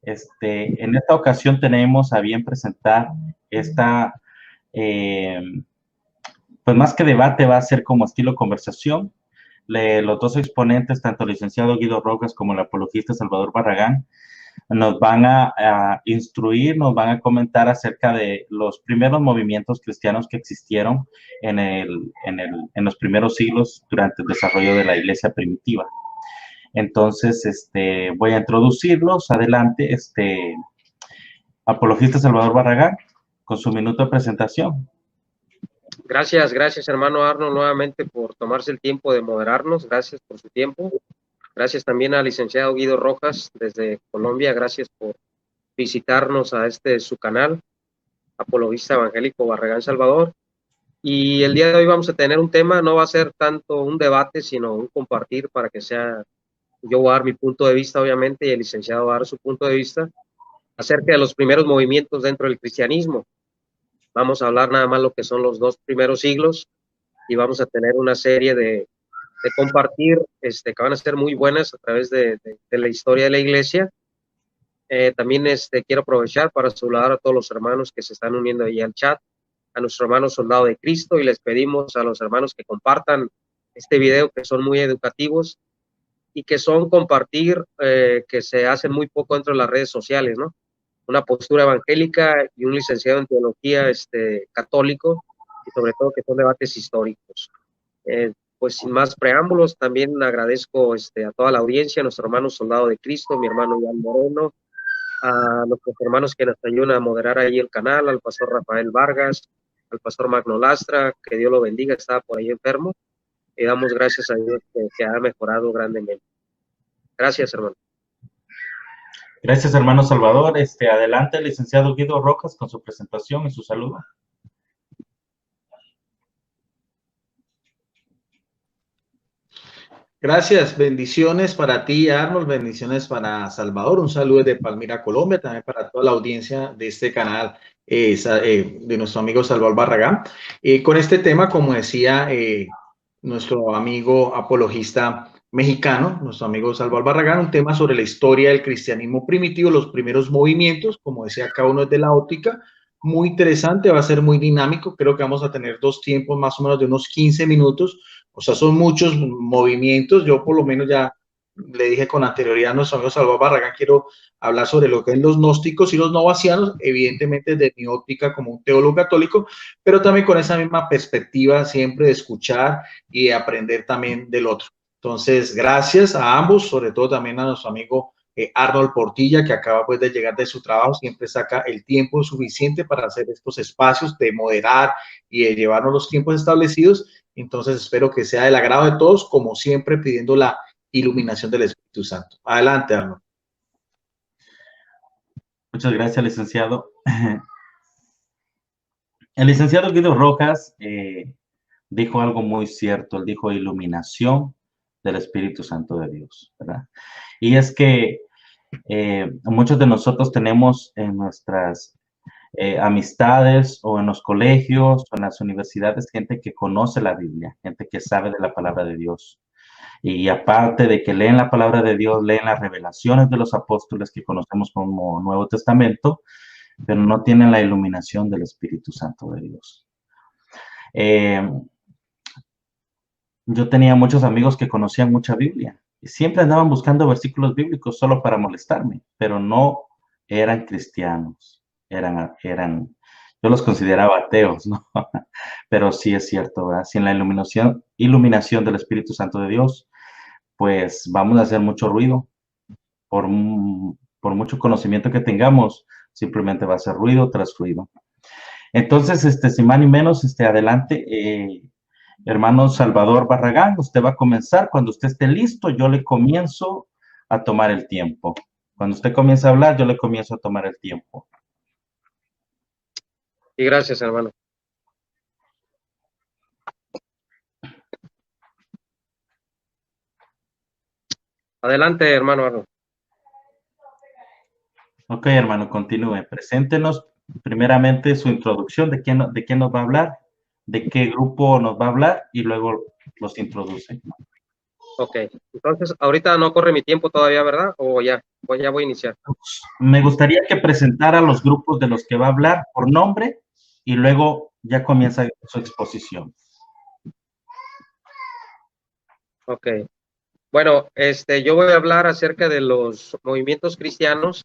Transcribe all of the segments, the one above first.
En esta ocasión tenemos a bien presentar esta, eh, pues más que debate, va a ser como estilo conversación. Los dos exponentes, tanto el licenciado Guido Rojas como el apologista Salvador Barragán, nos van a instruir, nos van a comentar acerca de los primeros movimientos cristianos que existieron en los primeros siglos durante el desarrollo de la iglesia primitiva. Entonces, voy a introducirlos. Adelante, apologista Salvador Barragán, con su minuto de presentación. Gracias, hermano Arnold, nuevamente por tomarse el tiempo de moderarnos. Gracias por su tiempo. Gracias también al licenciado Guido Rojas desde Colombia. Gracias por visitarnos a su canal, Apologista Evangélico Barragán Salvador. Y el día de hoy vamos a tener un tema, no va a ser tanto un debate, sino un compartir para que sea, yo voy a dar mi punto de vista, obviamente, y el licenciado va a dar su punto de vista acerca de los primeros movimientos dentro del cristianismo. Vamos a hablar nada más lo que son los 2 primeros siglos y vamos a tener una serie de compartir que van a ser muy buenas a través de la historia de la iglesia. También quiero aprovechar para saludar a todos los hermanos que se están uniendo ahí al chat, a nuestro hermano Soldado de Cristo, y les pedimos a los hermanos que compartan este video, que son muy educativos y que son compartir, que se hacen muy poco dentro de las redes sociales, ¿no? Una postura evangélica y un licenciado en teología católico, y sobre todo que son debates históricos. Pues sin más preámbulos, también agradezco a toda la audiencia, a nuestro hermano Soldado de Cristo, mi hermano Iván Moreno, a nuestros hermanos que nos ayudan a moderar ahí el canal, al pastor Rafael Vargas, al pastor Magno Lastra, que Dios lo bendiga, estaba por ahí enfermo, y damos gracias a Dios que ha mejorado grandemente. Gracias, hermano. Gracias, hermano Salvador. Adelante, el licenciado Guido Rojas, con su presentación y su saludo. Gracias, bendiciones para ti, Arnold, bendiciones para Salvador, un saludo desde Palmira, Colombia, también para toda la audiencia de este canal, de nuestro amigo Salvador Barragán. Con este tema, como decía nuestro amigo apologista mexicano, nuestro amigo Salvador Barragán, un tema sobre la historia del cristianismo primitivo, los primeros movimientos, como decía, cada uno es de la óptica, muy interesante, va a ser muy dinámico, creo que vamos a tener 2 tiempos más o menos de unos 15 minutos, o sea, son muchos movimientos. Yo por lo menos ya le dije con anterioridad a nuestro amigo Salvador Barragán, quiero hablar sobre lo que es los gnósticos y los novacianos, evidentemente de mi óptica como un teólogo católico, pero también con esa misma perspectiva siempre de escuchar y de aprender también del otro. Entonces, gracias a ambos, sobre todo también a nuestro amigo Arnold Portilla, que acaba pues de llegar de su trabajo, siempre saca el tiempo suficiente para hacer estos espacios de moderar y de llevarnos los tiempos establecidos. Entonces espero que sea del agrado de todos, como siempre pidiendo la iluminación del Espíritu Santo. Adelante, Arnold. Muchas gracias, licenciado. El licenciado Guido Rojas dijo algo muy cierto. Él dijo iluminación del Espíritu Santo de Dios, ¿verdad? Y es que muchos de nosotros tenemos en nuestras amistades o en los colegios o en las universidades gente que conoce la Biblia, gente que sabe de la palabra de Dios. Y aparte de que leen la palabra de Dios, leen las revelaciones de los apóstoles que conocemos como Nuevo Testamento, pero no tienen la iluminación del Espíritu Santo de Dios. Yo tenía muchos amigos que conocían mucha Biblia y siempre andaban buscando versículos bíblicos solo para molestarme, pero no eran cristianos, yo los consideraba ateos, ¿no? Pero sí es cierto, ¿verdad? Sin la iluminación del Espíritu Santo de Dios, pues vamos a hacer mucho ruido. Por mucho conocimiento que tengamos, simplemente va a ser ruido tras ruido. Entonces, sin más ni menos, adelante, hermano Salvador Barragán, usted va a comenzar. Cuando usted esté listo, yo le comienzo a tomar el tiempo. Cuando usted comience a hablar, yo le comienzo a tomar el tiempo. Y gracias, hermano. Adelante, hermano Arnold. Ok, hermano, continúe. Preséntenos primeramente su introducción, de quién nos va a hablar, de qué grupo nos va a hablar y luego los introduce. Ok, entonces ahorita no corre mi tiempo todavía, ¿verdad? O ya, pues ya voy a iniciar. Me gustaría que presentara los grupos de los que va a hablar por nombre y luego ya comienza su exposición. Ok, bueno, yo voy a hablar acerca de los movimientos cristianos.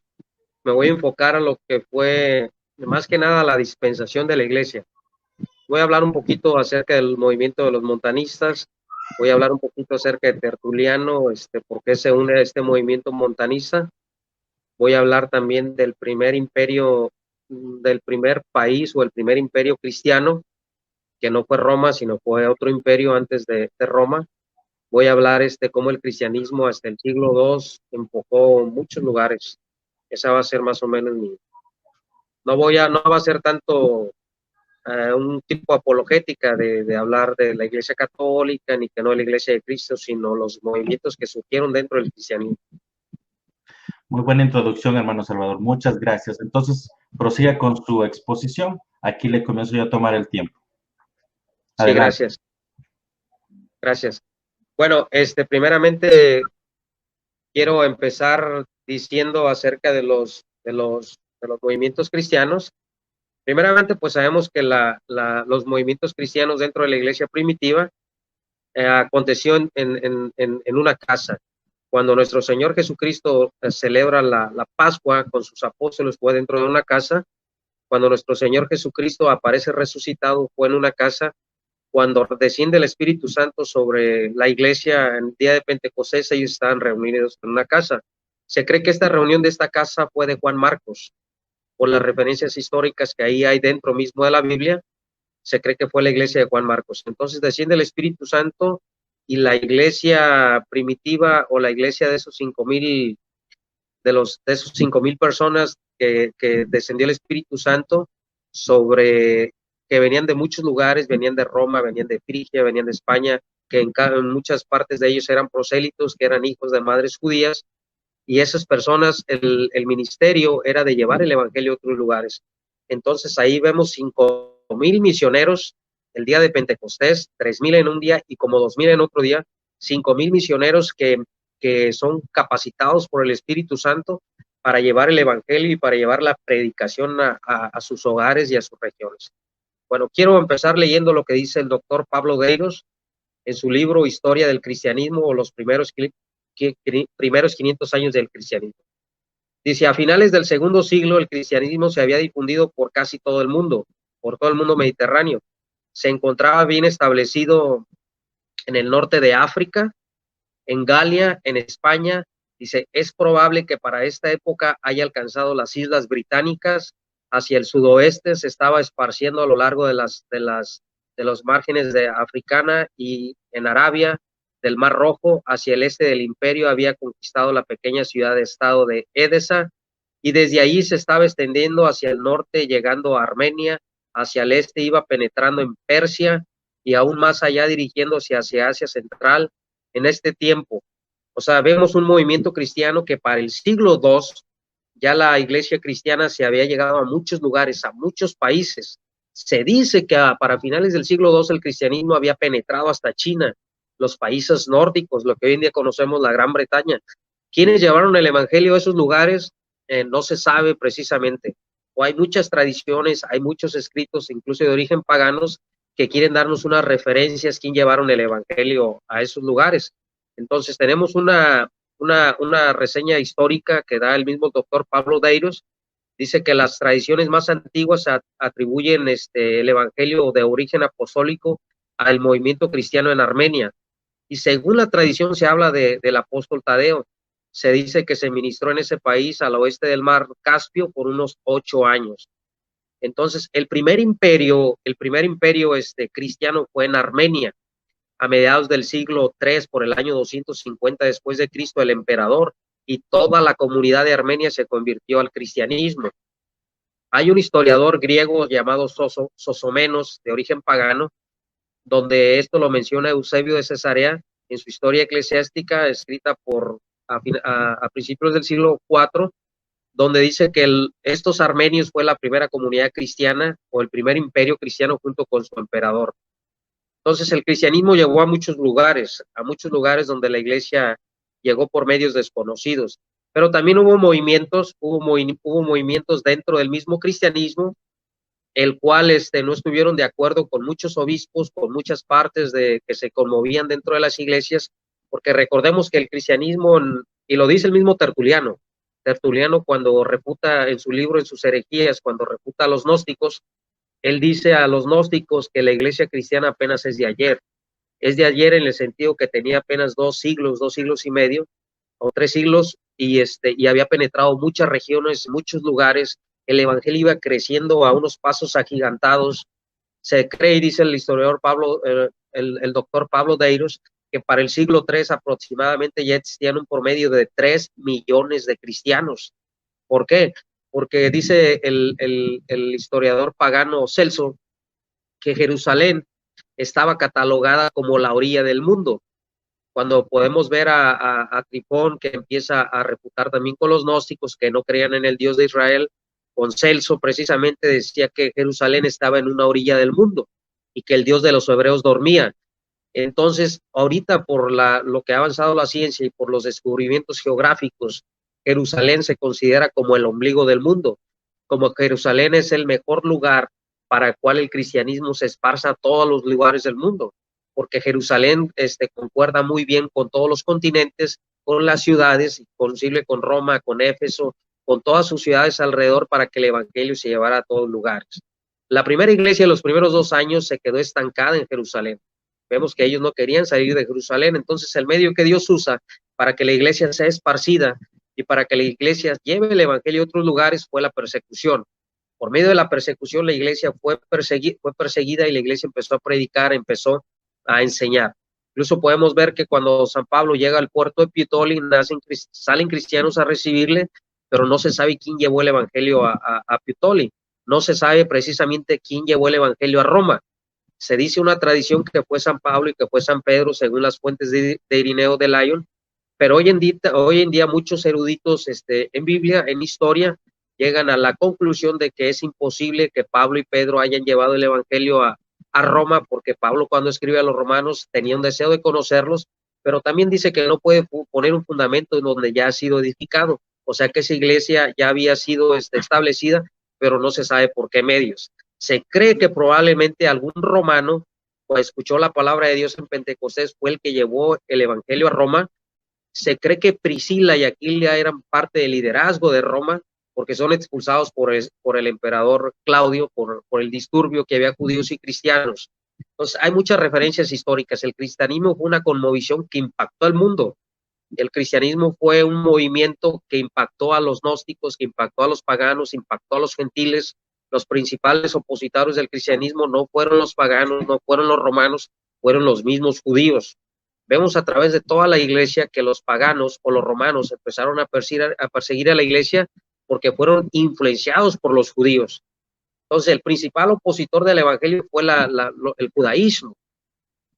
Me voy a enfocar a lo que fue más que nada la dispensación de la iglesia. Voy a hablar un poquito acerca del movimiento de los montanistas. Voy a hablar un poquito acerca de Tertuliano, por qué se une a este movimiento montanista. Voy a hablar también del primer imperio, del primer país o el primer imperio cristiano, que no fue Roma, sino fue otro imperio antes de Roma. Voy a hablar cómo el cristianismo hasta el siglo II enfocó muchos lugares. Esa va a ser más o menos mi... No va a ser tanto un tipo apologética de hablar de la Iglesia Católica, ni que no la Iglesia de Cristo, sino los movimientos que surgieron dentro del cristianismo. Muy buena introducción, hermano Salvador. Muchas gracias. Entonces, prosiga con su exposición. Aquí le comienzo yo a tomar el tiempo. Sí, Adelante. gracias. Gracias. Bueno, primeramente quiero empezar diciendo acerca de los movimientos cristianos. Primeramente, pues sabemos que los movimientos cristianos dentro de la iglesia primitiva aconteció en una casa. Cuando nuestro Señor Jesucristo celebra la Pascua con sus apóstoles, fue dentro de una casa. Cuando nuestro Señor Jesucristo aparece resucitado, fue en una casa. Cuando desciende el Espíritu Santo sobre la iglesia en el día de Pentecostés, ellos estaban reunidos en una casa. Se cree que esta reunión de esta casa fue de Juan Marcos, por las referencias históricas que ahí hay dentro mismo de la Biblia. Se cree que fue la iglesia de Juan Marcos. Entonces desciende el Espíritu Santo y la iglesia primitiva o la iglesia de esos 5,000 de esos 5,000 personas que descendió el Espíritu Santo sobre, que venían de muchos lugares, venían de Roma, venían de Frigia, venían de España, que en muchas partes de ellos eran prosélitos, que eran hijos de madres judías, y esas personas, el ministerio era de llevar el evangelio a otros lugares. Entonces ahí vemos 5,000 misioneros el día de Pentecostés, 3,000 en un día y como 2,000 en otro día, 5,000 misioneros que son capacitados por el Espíritu Santo para llevar el evangelio y para llevar la predicación a sus hogares y a sus regiones. Bueno, quiero empezar leyendo lo que dice el doctor Pablo Deiros en su libro Historia del Cristianismo o los primeros 500 años del cristianismo. Dice, a finales del segundo siglo el cristianismo se había difundido por casi todo el mundo, por todo el mundo mediterráneo. Se encontraba bien establecido en el norte de África, en Galia, en España. Dice, es probable que para esta época haya alcanzado las islas británicas. Hacia el sudoeste se estaba esparciendo a lo largo de los márgenes de Africana y en Arabia, del Mar Rojo, hacia el este del imperio había conquistado la pequeña ciudad-estado de Edesa y desde ahí se estaba extendiendo hacia el norte, llegando a Armenia, hacia el este iba penetrando en Persia y aún más allá dirigiéndose hacia Asia Central. En este tiempo, o sea, vemos un movimiento cristiano que para el siglo II ya la iglesia cristiana se había llegado a muchos lugares, a muchos países. Se dice que para finales del siglo II el cristianismo había penetrado hasta China, los países nórdicos, lo que hoy en día conocemos la Gran Bretaña. ¿Quiénes llevaron el evangelio a esos lugares? No se sabe precisamente. O hay muchas tradiciones, hay muchos escritos, incluso de origen paganos, que quieren darnos unas referencias, quién llevaron el evangelio a esos lugares. Entonces tenemos una reseña histórica que da el mismo doctor Pablo Deiros. Dice que las tradiciones más antiguas atribuyen el evangelio de origen apostólico al movimiento cristiano en Armenia. Y según la tradición se habla del apóstol Tadeo. Se dice que se ministró en ese país al oeste del mar Caspio por unos 8 años. Entonces, el primer imperio cristiano fue en Armenia. A mediados del siglo III, por el año 250 después de Cristo, el emperador y toda la comunidad de Armenia se convirtió al cristianismo. Hay un historiador griego llamado Sosomenos, de origen pagano, donde esto lo menciona Eusebio de Cesarea en su historia eclesiástica, escrita a principios del siglo IV, donde dice que estos armenios fue la primera comunidad cristiana o el primer imperio cristiano junto con su emperador. Entonces el cristianismo llegó a muchos lugares donde la iglesia llegó por medios desconocidos, pero también hubo movimientos dentro del mismo cristianismo, el cual no estuvieron de acuerdo con muchos obispos, con muchas partes que se conmovían dentro de las iglesias, porque recordemos que el cristianismo, y lo dice el mismo Tertuliano cuando refuta en su libro, en sus herejías, cuando refuta a los gnósticos, él dice a los gnósticos que la iglesia cristiana apenas es de ayer en el sentido que tenía apenas 2 siglos y medio, o 3 siglos, y había penetrado muchas regiones, muchos lugares. El evangelio iba creciendo a unos pasos agigantados. Se cree, y dice el historiador el doctor Pablo Deiros, que para el siglo III aproximadamente ya existían un promedio de 3 millones de cristianos. ¿Por qué? Porque dice el historiador pagano Celso que Jerusalén estaba catalogada como la orilla del mundo. Cuando podemos ver a Trifón, que empieza a refutar también con los gnósticos que no creían en el Dios de Israel, con Celso precisamente decía que Jerusalén estaba en una orilla del mundo y que el Dios de los hebreos dormía. Entonces, ahorita por lo que ha avanzado la ciencia y por los descubrimientos geográficos, Jerusalén se considera como el ombligo del mundo, como Jerusalén es el mejor lugar para el cual el cristianismo se esparza a todos los lugares del mundo, porque Jerusalén concuerda muy bien con todos los continentes, con las ciudades, inclusive con Roma, con Éfeso, con todas sus ciudades alrededor para que el evangelio se llevara a todos lugares. La primera iglesia en los primeros 2 años se quedó estancada en Jerusalén. Vemos que ellos no querían salir de Jerusalén, entonces el medio que Dios usa para que la iglesia sea esparcida y para que la iglesia lleve el evangelio a otros lugares fue la persecución. Por medio de la persecución la iglesia fue perseguida y la iglesia empezó a predicar, empezó a enseñar. Incluso podemos ver que cuando San Pablo llega al puerto de Puteoli, salen cristianos a recibirle, pero no se sabe quién llevó el evangelio a Puteoli. No se sabe precisamente quién llevó el evangelio a Roma. Se dice una tradición que fue San Pablo y que fue San Pedro, según las fuentes de Irineo de Lyon, pero hoy en día muchos eruditos en Biblia, en historia, llegan a la conclusión de que es imposible que Pablo y Pedro hayan llevado el evangelio a Roma, porque Pablo cuando escribe a los romanos tenía un deseo de conocerlos, pero también dice que no puede poner un fundamento en donde ya ha sido edificado, o sea que esa iglesia ya había sido establecida, pero no se sabe por qué medios. Se cree que probablemente algún romano pues, escuchó la palabra de Dios en Pentecostés, fue el que llevó el evangelio a Roma. Se cree que Priscila y Aquila eran parte del liderazgo de Roma, porque son expulsados por el emperador Claudio, por el disturbio que había judíos y cristianos. Entonces, hay muchas referencias históricas. El cristianismo fue una conmovisión que impactó al mundo. El cristianismo fue un movimiento que impactó a los gnósticos, que impactó a los paganos, impactó a los gentiles. Los principales opositores del cristianismo no fueron los paganos, no fueron los romanos, fueron los mismos judíos. Vemos a través de toda la iglesia que los paganos o los romanos empezaron a perseguir a la iglesia porque fueron influenciados por los judíos. Entonces, el principal opositor del evangelio fue el judaísmo.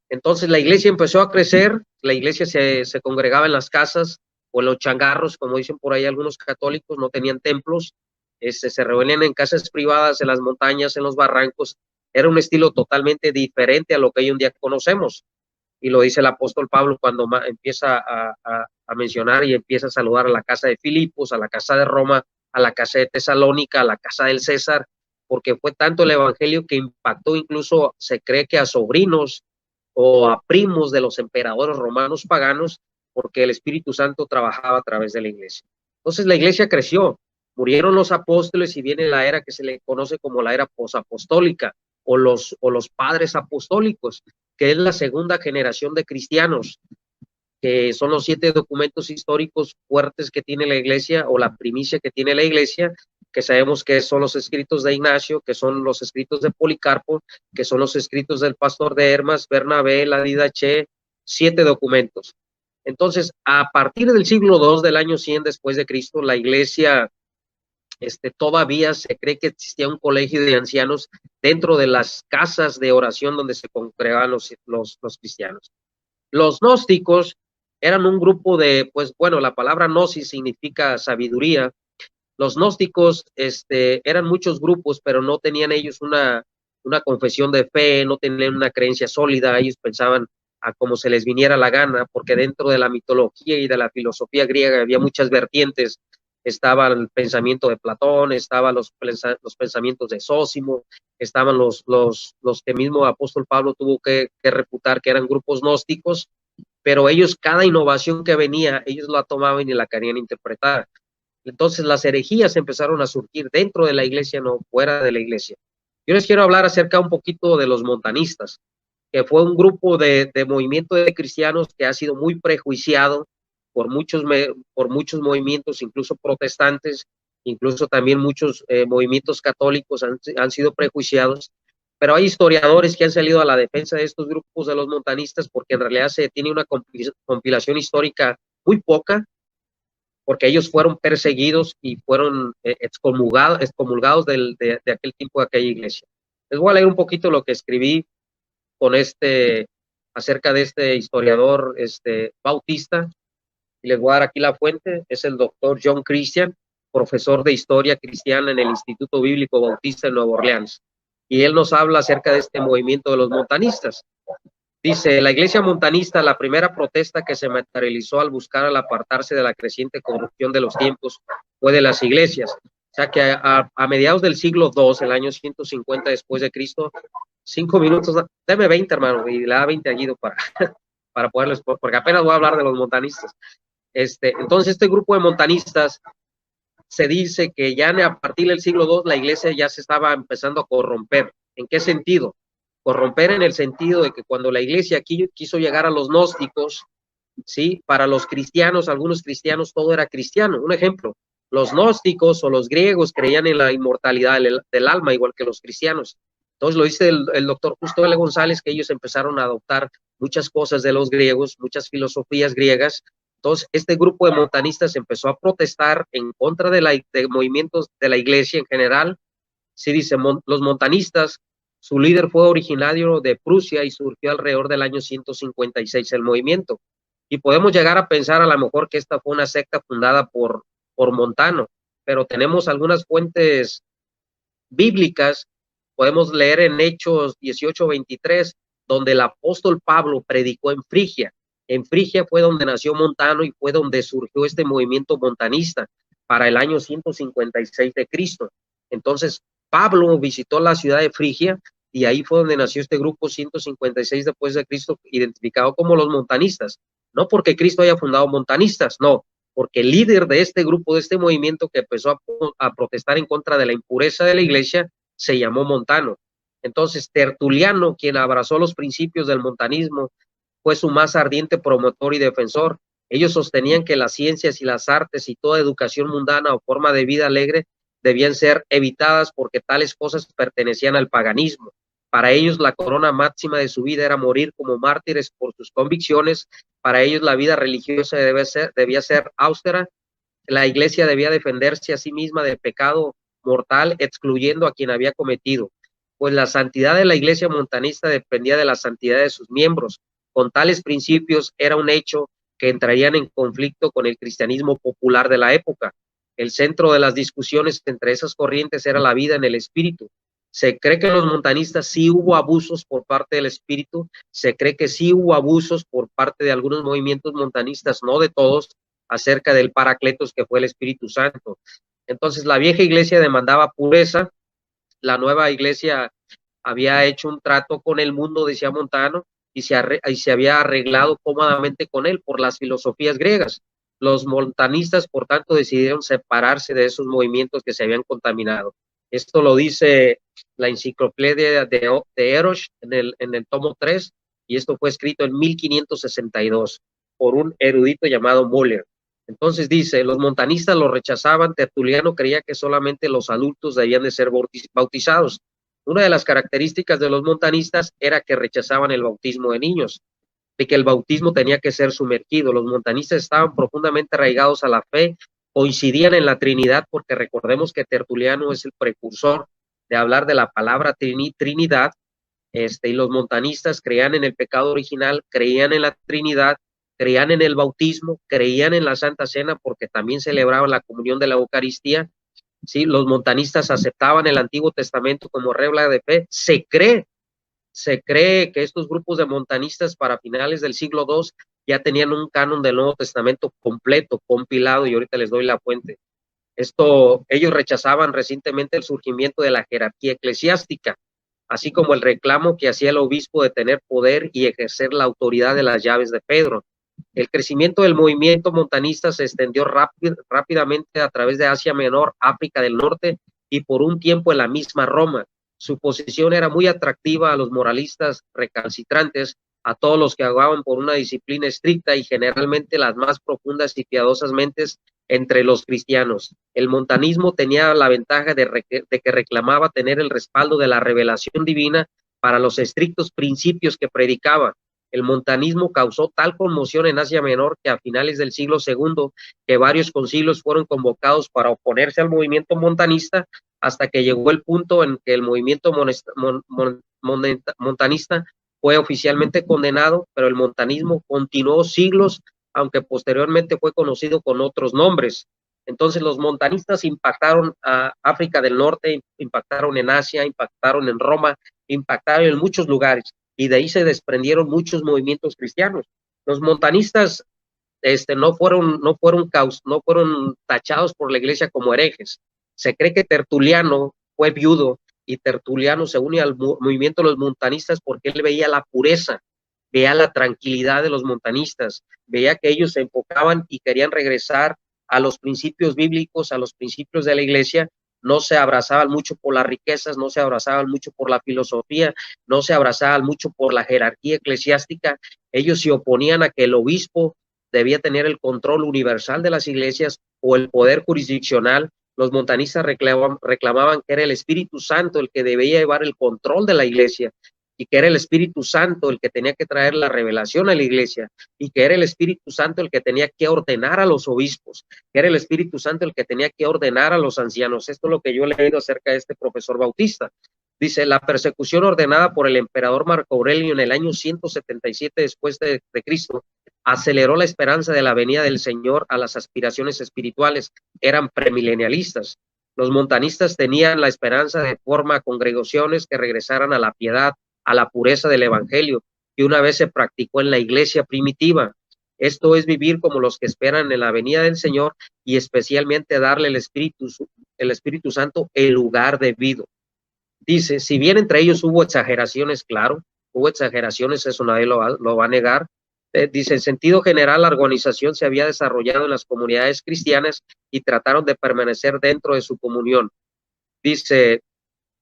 Entonces, la iglesia empezó a crecer, la iglesia se congregaba en las casas o en los changarros, como dicen por ahí algunos católicos, no tenían templos, se reunían en casas privadas, en las montañas, en los barrancos. Era un estilo totalmente diferente a lo que hoy en día conocemos. Y lo dice el apóstol Pablo cuando empieza a mencionar y empieza a saludar a la casa de Filipos, a la casa de Roma, a la casa de Tesalónica, a la casa del César, porque fue tanto el evangelio que impactó, incluso se cree que a sobrinos o a primos de los emperadores romanos paganos, porque el Espíritu Santo trabajaba a través de la iglesia. Entonces la iglesia creció, murieron los apóstoles y viene la era que se le conoce como la era posapostólica o los padres apostólicos, que es la segunda generación de cristianos, que son los 7 documentos históricos fuertes que tiene la iglesia o la primicia que tiene la iglesia, que sabemos que son los escritos de Ignacio, que son los escritos de Policarpo, que son los escritos del pastor de Hermas, Bernabé, la Didache, 7 documentos. Entonces, a partir del siglo II del año 100 después de Cristo, la iglesia todavía se cree que existía un colegio de ancianos dentro de las casas de oración donde se congregaban los cristianos. Los gnósticos eran un grupo de, pues bueno, la palabra gnosis significa sabiduría. Los gnósticos eran muchos grupos, pero no tenían ellos una una confesión de fe, no tenían una creencia sólida, ellos pensaban a como se les viniera la gana, porque dentro de la mitología y de la filosofía griega había muchas vertientes. Estaba el pensamiento de Platón, estaban los pensamientos de Sósimo, estaban los que mismo apóstol Pablo tuvo que refutar, que eran grupos gnósticos, pero ellos, cada innovación que venía, ellos la tomaban y la querían interpretar. Entonces las herejías empezaron a surgir dentro de la iglesia, no fuera de la iglesia. Yo les quiero hablar acerca un poquito de los montanistas, que fue un grupo de movimiento de cristianos que ha sido muy prejuiciado por muchos movimientos, incluso protestantes, incluso también muchos movimientos católicos han sido prejuiciados, pero hay historiadores que han salido a la defensa de estos grupos de los montanistas porque en realidad se tiene una compilación histórica muy poca, porque ellos fueron perseguidos y fueron excomulgados de aquel tiempo de aquella iglesia. Les voy a leer un poquito lo que escribí con acerca de este historiador bautista, y les voy a dar aquí la fuente. Es el doctor John Christian, profesor de historia cristiana en el Instituto Bíblico Bautista de Nueva Orleans, y él nos habla acerca de este movimiento de los montanistas. Dice: la iglesia montanista, la primera protesta que se materializó al buscar al apartarse de la creciente corrupción de los tiempos, fue de las iglesias. O sea que a mediados del siglo II, el año 150 después de Cristo, 5 minutos, deme 20, hermano, y le da 20 a Guido para poderles, porque apenas voy a hablar de los montanistas. Entonces, este grupo de montanistas, se dice que ya a partir del siglo II la iglesia ya se estaba empezando a corromper. ¿En qué sentido? Corromper en el sentido de que cuando la iglesia quiso llegar a los gnósticos, ¿sí? Para los cristianos, algunos cristianos, todo era cristiano. Un ejemplo, los gnósticos o los griegos creían en la inmortalidad del alma, igual que los cristianos. Entonces lo dice el doctor Justo L. González, que ellos empezaron a adoptar muchas cosas de los griegos, muchas filosofías griegas. Entonces este grupo de montanistas empezó a protestar en contra de movimientos de la iglesia en general. Sí, dice, los montanistas, su líder fue originario de Prusia y surgió alrededor del año 156 el movimiento. Y podemos llegar a pensar a lo mejor que esta fue una secta fundada por Montano, pero tenemos algunas fuentes bíblicas. Podemos leer en Hechos 18:23, donde el apóstol Pablo predicó en Frigia. En Frigia fue donde nació Montano y fue donde surgió este movimiento montanista para el año 156 de Cristo. Entonces, Pablo visitó la ciudad de Frigia y ahí fue donde nació este grupo 156 después de Cristo, identificado como los montanistas. No porque Cristo haya fundado montanistas, no, porque el líder de este grupo, de este movimiento que empezó a protestar en contra de la impureza de la iglesia, se llamó Montano. Entonces, Tertuliano, quien abrazó los principios del montanismo, fue su más ardiente promotor y defensor. Ellos sostenían que las ciencias y las artes y toda educación mundana o forma de vida alegre debían ser evitadas porque tales cosas pertenecían al paganismo. Para ellos la corona máxima de su vida era morir como mártires por sus convicciones. Para ellos la vida religiosa debía ser austera. La iglesia debía defenderse a sí misma del pecado mortal, excluyendo a quien había cometido, pues la santidad de la iglesia montanista dependía de la santidad de sus miembros. Con tales principios era un hecho que entrarían en conflicto con el cristianismo popular de la época. El centro de las discusiones entre esas corrientes era la vida en el espíritu. Se cree que en los montanistas sí hubo abusos por parte del espíritu, se cree que sí hubo abusos por parte de algunos movimientos montanistas, no de todos, acerca del Paracletos, que fue el Espíritu Santo. Entonces la vieja iglesia demandaba pureza, la nueva iglesia había hecho un trato con el mundo, decía Montano, y se había arreglado cómodamente con él por las filosofías griegas. Los montanistas, por tanto, decidieron separarse de esos movimientos que se habían contaminado. Esto lo dice la enciclopedia de Erosh en el tomo 3, y esto fue escrito en 1562 por un erudito llamado Müller. Entonces dice, los montanistas lo rechazaban. Tertuliano creía que solamente los adultos debían de ser bautizados. Una de las características de los montanistas era que rechazaban el bautismo de niños, de que el bautismo tenía que ser sumergido. Los montanistas estaban profundamente arraigados a la fe, coincidían en la Trinidad, porque recordemos que Tertuliano es el precursor de hablar de la palabra Trinidad, y los montanistas creían en el pecado original, creían en la Trinidad, creían en el bautismo, creían en la Santa Cena, porque también celebraban la comunión de la Eucaristía, ¿sí? Los montanistas aceptaban el Antiguo Testamento como regla de fe. Se cree que estos grupos de montanistas para finales del siglo II ya tenían un canon del Nuevo Testamento completo, compilado, y ahorita les doy la fuente. Ellos rechazaban recientemente el surgimiento de la jerarquía eclesiástica, así como el reclamo que hacía el obispo de tener poder y ejercer la autoridad de las llaves de Pedro. El crecimiento del movimiento montanista se extendió rápidamente a través de Asia Menor, África del Norte y por un tiempo en la misma Roma. Su posición era muy atractiva a los moralistas recalcitrantes, a todos los que abogaban por una disciplina estricta y generalmente las más profundas y piadosas mentes entre los cristianos. El montanismo tenía la ventaja de que reclamaba tener el respaldo de la revelación divina para los estrictos principios que predicaba. El montanismo causó tal conmoción en Asia Menor que a finales del siglo II, que varios concilios fueron convocados para oponerse al movimiento montanista, hasta que llegó el punto en que el movimiento montanista fue oficialmente condenado, pero el montanismo continuó siglos, aunque posteriormente fue conocido con otros nombres. Entonces los montanistas impactaron a África del Norte, impactaron en Asia, impactaron en Roma, impactaron en muchos lugares, y de ahí se desprendieron muchos movimientos cristianos. Los montanistas no fueron tachados por la iglesia como herejes. Se cree que Tertuliano fue viudo y Tertuliano se une al movimiento de los montanistas porque él veía la pureza, veía la tranquilidad de los montanistas, veía que ellos se enfocaban y querían regresar a los principios bíblicos, a los principios de la iglesia. No se abrazaban mucho por las riquezas, no se abrazaban mucho por la filosofía, no se abrazaban mucho por la jerarquía eclesiástica. Ellos se oponían a que el obispo debía tener el control universal de las iglesias o el poder jurisdiccional. Los montanistas reclamaban que era el Espíritu Santo el que debía llevar el control de la iglesia, y que era el Espíritu Santo el que tenía que traer la revelación a la iglesia, y que era el Espíritu Santo el que tenía que ordenar a los obispos, que era el Espíritu Santo el que tenía que ordenar a los ancianos. Esto es lo que yo he leído acerca de este profesor Bautista. Dice, la persecución ordenada por el emperador Marco Aurelio en el año 177 después de Cristo aceleró la esperanza de la venida del Señor a las aspiraciones espirituales. Eran premilenialistas. Los montanistas tenían la esperanza de formar congregaciones que regresaran a la piedad, a la pureza del evangelio, que una vez se practicó en la iglesia primitiva. Esto es vivir como los que esperan en la venida del Señor, y especialmente darle el Espíritu Santo el lugar debido. Dice, si bien entre ellos hubo exageraciones, claro, hubo exageraciones, eso nadie lo va a negar. Dice, en sentido general, la organización se había desarrollado en las comunidades cristianas y trataron de permanecer dentro de su comunión. Dice,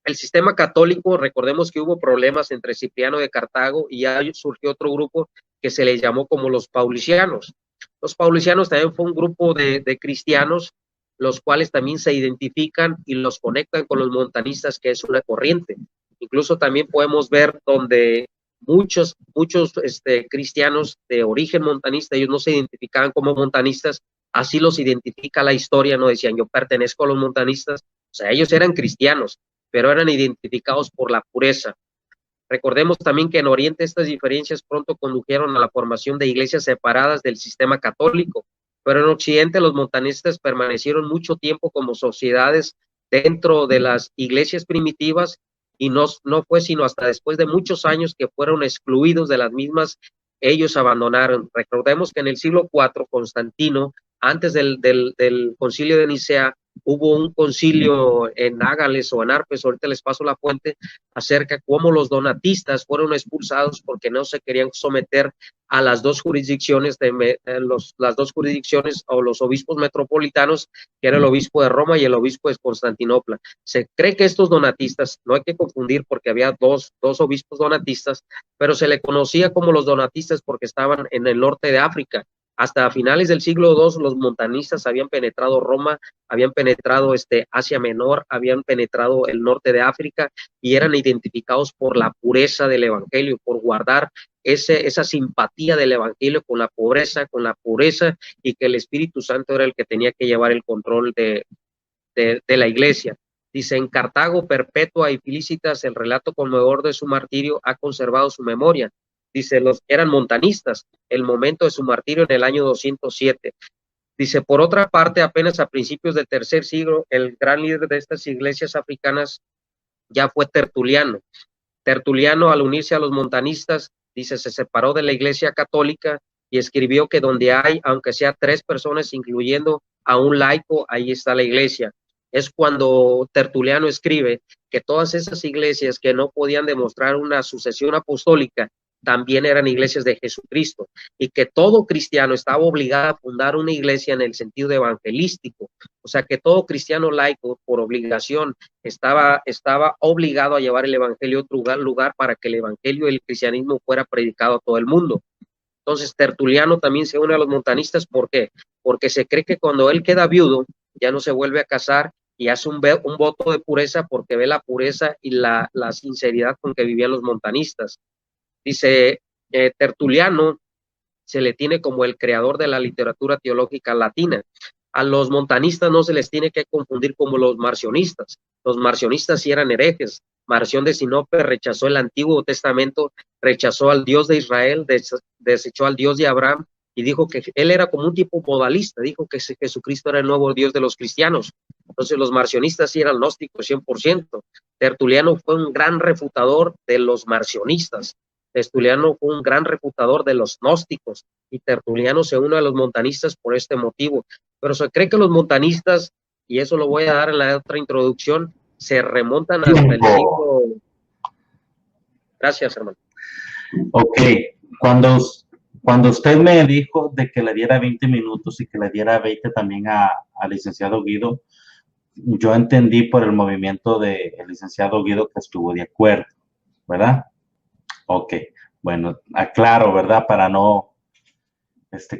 el sistema católico, recordemos que hubo problemas entre Cipriano de Cartago y ya surgió otro grupo que se le llamó como los paulicianos. Los paulicianos también fue un grupo de cristianos, los cuales también se identifican y los conectan con los montanistas, que es una corriente. Incluso también podemos ver donde muchos cristianos de origen montanista, ellos no se identificaban como montanistas, así los identifica la historia, no decían yo pertenezco a los montanistas, o sea, ellos eran cristianos, pero eran identificados por la pureza. Recordemos también que en Oriente estas diferencias pronto condujeron a la formación de iglesias separadas del sistema católico, pero en Occidente los montanistas permanecieron mucho tiempo como sociedades dentro de las iglesias primitivas, y no fue sino hasta después de muchos años que fueron excluidos de las mismas, ellos abandonaron. Recordemos que en el siglo IV, Constantino, antes del concilio de Nicea, hubo un concilio en Ágales o en Arpes, ahorita les paso la fuente, acerca de cómo los donatistas fueron expulsados porque no se querían someter a las dos jurisdicciones las dos jurisdicciones o los obispos metropolitanos, que era el obispo de Roma y el obispo de Constantinopla. Se cree que estos donatistas, no hay que confundir porque había dos obispos donatistas, pero se le conocía como los donatistas porque estaban en el norte de África. Hasta finales del siglo II, los montanistas habían penetrado Roma, habían penetrado Asia Menor, habían penetrado el norte de África, y eran identificados por la pureza del evangelio, por guardar esa simpatía del evangelio con la pobreza, y que el Espíritu Santo era el que tenía que llevar el control de la iglesia. Dice, en Cartago, Perpetua y Felicitas, el relato conmovedor de su martirio ha conservado su memoria. Dice, eran montanistas, el momento de su martirio en el año 207. Dice, por otra parte, apenas a principios del tercer siglo, el gran líder de estas iglesias africanas ya fue Tertuliano. Tertuliano, al unirse a los montanistas, dice, se separó de la iglesia católica y escribió que donde hay, aunque sea 3 personas, incluyendo a un laico, ahí está la iglesia. Es cuando Tertuliano escribe que todas esas iglesias que no podían demostrar una sucesión apostólica también eran iglesias de Jesucristo, y que todo cristiano estaba obligado a fundar una iglesia en el sentido evangelístico, o sea que todo cristiano laico por obligación estaba obligado a llevar el evangelio a otro lugar para que el evangelio y el cristianismo fuera predicado a todo el mundo. Entonces Tertuliano también se une a los montanistas. ¿Por qué? Porque se cree que cuando él queda viudo ya no se vuelve a casar y hace un voto de pureza, porque ve la pureza y la sinceridad con que vivían los montanistas. Dice, Tertuliano se le tiene como el creador de la literatura teológica latina. A los montanistas no se les tiene que confundir como los marcionistas. Los marcionistas sí eran herejes. Marción de Sinope rechazó el Antiguo Testamento, rechazó al Dios de Israel, desechó al Dios de Abraham, y dijo que él era como un tipo modalista, dijo que Jesucristo era el nuevo Dios de los cristianos. Entonces los marcionistas sí eran gnósticos 100%. Tertuliano fue un gran refutador de los marcionistas. Tertuliano fue un gran refutador de los gnósticos, y Tertuliano se une a los montanistas por este motivo. Pero se cree que los montanistas, y eso lo voy a dar en la otra introducción, se remontan hasta el siglo. Gracias, hermano. Ok, cuando usted me dijo de que le diera 20 minutos y que le diera 20 también al licenciado Guido, yo entendí por el movimiento del licenciado Guido que estuvo de acuerdo, ¿verdad? Ok, bueno, aclaro, ¿verdad? Para no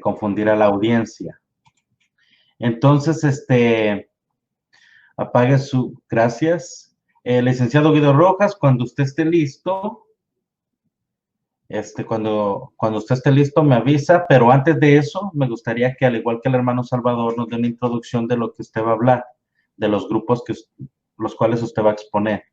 confundir a la audiencia. Entonces, apague su... Gracias. Licenciado Guido Rojas, cuando usted esté listo, cuando usted esté listo me avisa, pero antes de eso me gustaría que, al igual que el hermano Salvador, nos dé una introducción de lo que usted va a hablar, de los grupos los cuales usted va a exponer.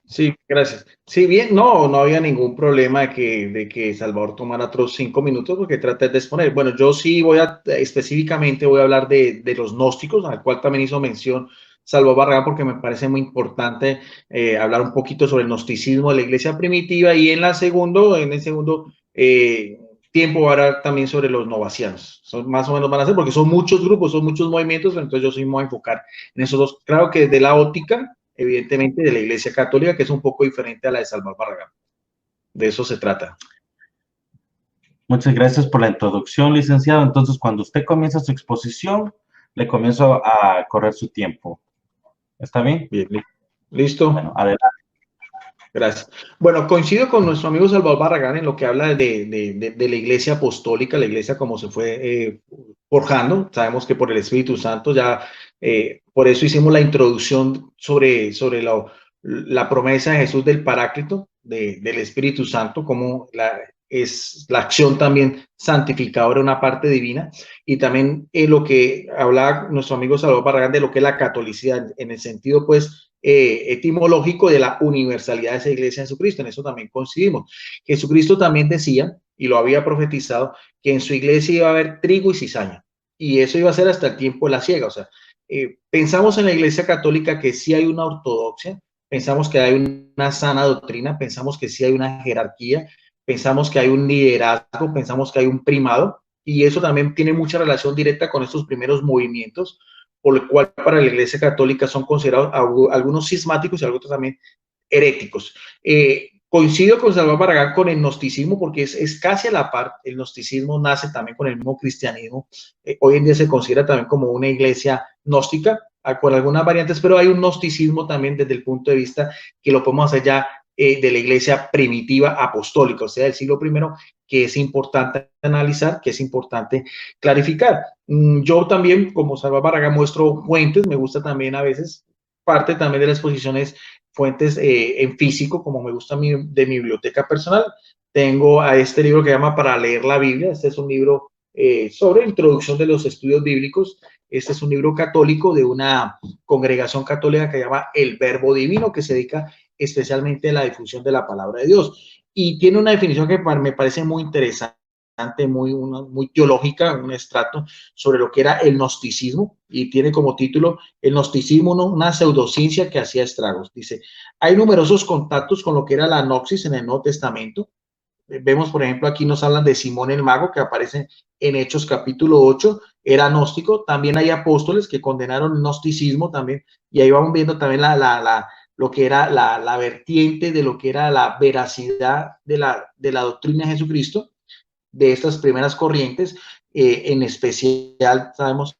Sí, gracias. Sí, bien, no había ningún problema de que Salvador tomara otros 5 minutos, porque trata de exponer. Bueno, yo sí específicamente voy a hablar de los gnósticos, al cual también hizo mención Salvador Barragán, porque me parece muy importante hablar un poquito sobre el gnosticismo de la iglesia primitiva, y en el segundo tiempo voy a hablar también sobre los novacianos. Más o menos van a ser, porque son muchos grupos, son muchos movimientos, entonces yo sí me voy a enfocar en esos dos. Claro que desde la óptica, evidentemente, de la Iglesia Católica, que es un poco diferente a la de Salvador Barragán. De eso se trata. Muchas gracias por la introducción, licenciado. Entonces, cuando usted comienza su exposición, le comienzo a correr su tiempo. ¿Está bien? Bien, listo. Bueno, adelante. Gracias. Bueno, coincido con nuestro amigo Salvador Barragán en lo que habla de la iglesia apostólica, la iglesia como se fue forjando. Sabemos que por el Espíritu Santo ya, por eso hicimos la introducción sobre la promesa de Jesús del Paráclito, del Espíritu Santo, como es la acción también santificadora, una parte divina, y también lo que hablaba nuestro amigo Salvador Barragán de lo que es la catolicidad, en el sentido, pues, etimológico de la universalidad de esa iglesia en Jesucristo. En eso también coincidimos. Jesucristo también decía, y lo había profetizado, que en su iglesia iba a haber trigo y cizaña, y eso iba a ser hasta el tiempo de la siega. O sea, pensamos en la iglesia católica que sí hay una ortodoxia, pensamos que hay una sana doctrina, pensamos que sí hay una jerarquía, pensamos que hay un liderazgo, pensamos que hay un primado, y eso también tiene mucha relación directa con estos primeros movimientos, por lo cual para la Iglesia Católica son considerados algunos cismáticos y algunos también heréticos. Coincido con Salvador Barragán con el gnosticismo, porque es casi a la par. El gnosticismo nace también con el mismo cristianismo. Hoy en día se considera también como una iglesia gnóstica, con algunas variantes, pero hay un gnosticismo también desde el punto de vista que lo podemos hacer ya de la iglesia primitiva apostólica, o sea, del siglo I, que es importante analizar, que es importante clarificar. Yo también, como Salvador Barragán, muestro fuentes, me gusta también a veces, parte también de las exposiciones, fuentes en físico, como me gusta de mi biblioteca personal. Tengo a este libro que se llama Para leer la Biblia. Este es un libro sobre introducción de los estudios bíblicos. Este es un libro católico de una congregación católica que se llama El Verbo Divino, que se dedica especialmente a la difusión de la palabra de Dios. Y tiene una definición que me parece muy interesante. muy teológica, un extracto sobre lo que era el gnosticismo, y tiene como título El gnosticismo, una pseudociencia que hacía estragos. Dice, hay numerosos contactos con lo que era la gnosis en el Nuevo Testamento. Vemos, por ejemplo, aquí nos hablan de Simón el Mago, que aparece en Hechos capítulo 8, era gnóstico. También hay apóstoles que condenaron el gnosticismo también, y ahí vamos viendo también lo que era la vertiente de lo que era la veracidad de la doctrina de Jesucristo, de estas primeras corrientes. En especial sabemos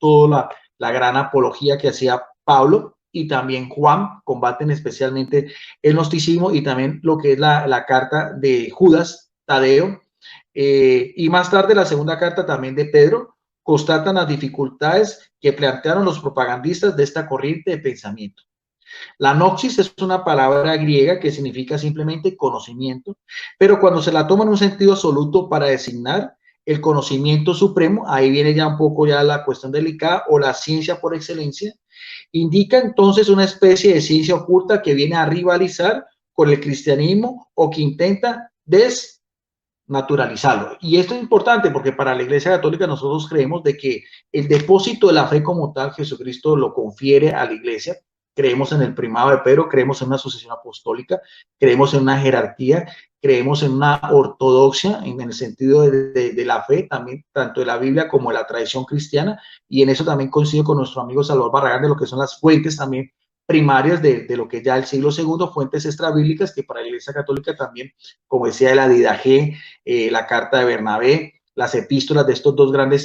toda la gran apología que hacía Pablo, y también Juan combaten especialmente el gnosticismo, y también lo que es la carta de Judas Tadeo, y más tarde la segunda carta también de Pedro, constatan las dificultades que plantearon los propagandistas de esta corriente de pensamiento. La gnosis es una palabra griega que significa simplemente conocimiento, pero cuando se la toma en un sentido absoluto para designar el conocimiento supremo, ahí viene ya un poco ya la cuestión delicada, o la ciencia por excelencia, indica entonces una especie de ciencia oculta que viene a rivalizar con el cristianismo, o que intenta desnaturalizarlo. Y esto es importante porque para la Iglesia Católica nosotros creemos de que el depósito de la fe como tal, Jesucristo lo confiere a la Iglesia. Creemos en el primado de Pedro, creemos en una sucesión apostólica, creemos en una jerarquía, creemos en una ortodoxia en el sentido de la fe, también tanto de la Biblia como de la tradición cristiana, y en eso también coincido con nuestro amigo Salvador Barragán de lo que son las fuentes también primarias de lo que ya el siglo II, fuentes extrabíblicas, que para la Iglesia Católica también, como decía, la Didache, la carta de Bernabé, las epístolas de estos dos grandes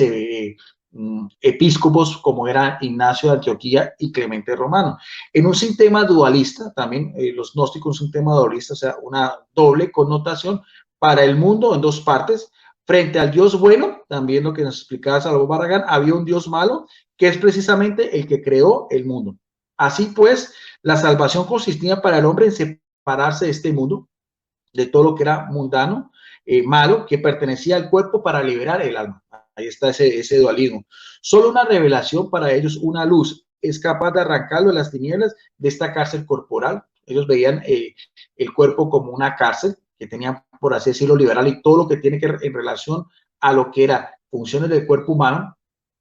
episcopos como era Ignacio de Antioquía y Clemente Romano. En un sistema dualista, también los gnósticos, un tema dualista, o sea, una doble connotación para el mundo en dos partes. Frente al Dios bueno, también lo que nos explicaba Salvador Barragán, había un Dios malo, que es precisamente el que creó el mundo. Así pues, la salvación consistía para el hombre en separarse de este mundo, de todo lo que era mundano, malo, que pertenecía al cuerpo, para liberar el alma. Ahí está ese dualismo. Solo una revelación para ellos, una luz, es capaz de arrancarlo de las tinieblas de esta cárcel corporal. Ellos veían el cuerpo como una cárcel que tenían, por así decirlo, liberal, y todo lo que tiene que ver en relación a lo que era funciones del cuerpo humano,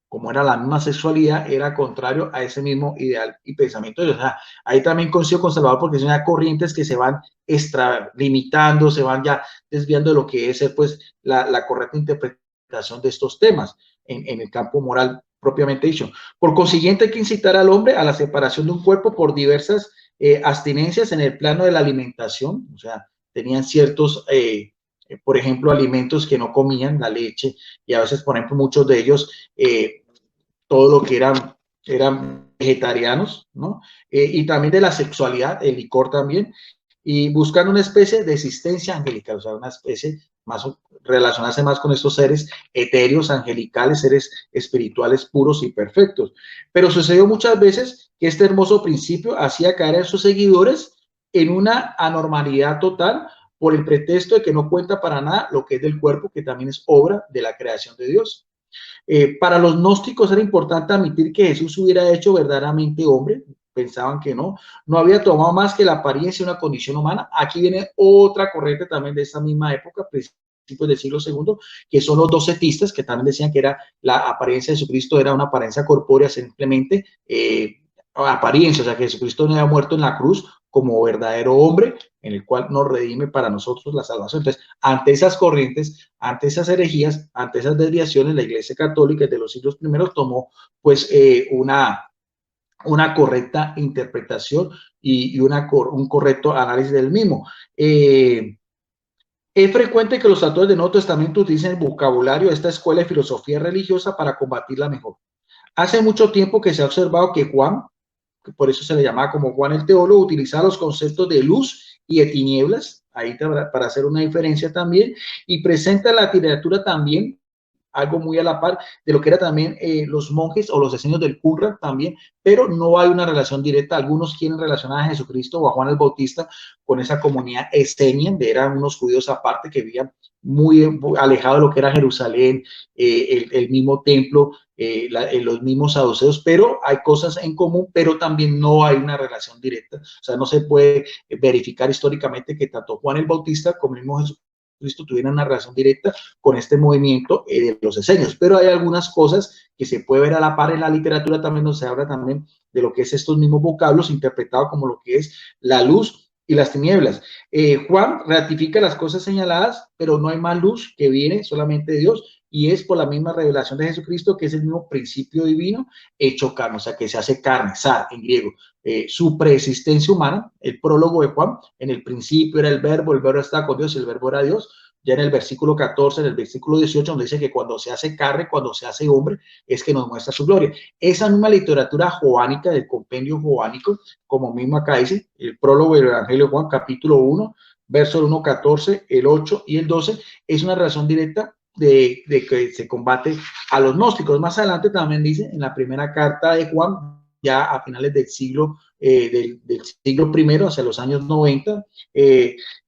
como era la misma sexualidad, era contrario a ese mismo ideal y pensamiento. O sea, ahí también coincido con Salvador, porque son ya corrientes que se van extralimitando, se van ya desviando de lo que es pues la correcta interpretación de estos temas en el campo moral propiamente dicho. Por consiguiente, hay que incitar al hombre a la separación de un cuerpo por diversas abstinencias en el plano de la alimentación. O sea, tenían ciertos por ejemplo, alimentos que no comían, la leche, y a veces, por ejemplo, muchos de ellos todo lo que eran vegetarianos, ¿no? Y también de la sexualidad, el licor también, y buscando una especie de existencia angelical, o sea, una especie más, relacionarse más con estos seres etéreos, angelicales, seres espirituales puros y perfectos. Pero sucedió muchas veces que este hermoso principio hacía caer a sus seguidores en una anormalidad total, por el pretexto de que no cuenta para nada lo que es del cuerpo, que también es obra de la creación de Dios. Para los gnósticos era importante admitir que Jesús hubiera hecho verdaderamente hombre. Pensaban que no había tomado más que la apariencia de una condición humana. Aquí viene otra corriente también de esa misma época, principios del siglo II, que son los docetistas, que también decían que era la apariencia de Jesucristo, era una apariencia corpórea, simplemente apariencia, o sea, que Jesucristo no había muerto en la cruz como verdadero hombre, en el cual nos redime para nosotros la salvación. Entonces, ante esas corrientes, ante esas herejías, ante esas desviaciones, la Iglesia Católica de los siglos primeros tomó pues una correcta interpretación y un correcto análisis del mismo. Es frecuente que los autores del Nuevo Testamento utilicen el vocabulario de esta escuela de filosofía religiosa para combatirla mejor. Hace mucho tiempo que se ha observado que Juan, que por eso se le llamaba como Juan el teólogo, utilizaba los conceptos de luz y de tinieblas, ahí para hacer una diferencia también, y presenta en la literatura también algo muy a la par de lo que era también los monjes o los esenios del Qumran también, pero no hay una relación directa. Algunos quieren relacionar a Jesucristo o a Juan el Bautista con esa comunidad esenia, eran unos judíos aparte que vivían muy alejados de lo que era Jerusalén, el mismo templo, los mismos saduceos, pero hay cosas en común, pero también no hay una relación directa. O sea, no se puede verificar históricamente que tanto Juan el Bautista como el mismo Jesús Jesucristo tuvieran una relación directa con este movimiento de los esenios. Pero hay algunas cosas que se puede ver a la par en la literatura también, donde se habla también de lo que es estos mismos vocablos interpretados como lo que es la luz y las tinieblas. Juan ratifica las cosas señaladas, pero no hay más luz que viene solamente de Dios, y es por la misma revelación de Jesucristo, que es el mismo principio divino hecho carne, o sea, que se hace carne, sar en griego. Su preexistencia humana, el prólogo de Juan, en el principio era el verbo estaba con Dios y el verbo era Dios. Ya en el versículo 14, en el versículo 18, donde dice que cuando se hace carne, cuando se hace hombre, es que nos muestra su gloria. Esa misma literatura joánica, del compendio joánico, como mismo acá dice, el prólogo del Evangelio de Juan, capítulo 1, verso 1, 14, el 8 y el 12, es una relación directa de que se combate a los gnósticos. Más adelante también dice, en la primera carta de Juan, ya a finales del siglo I, hacia los años 90,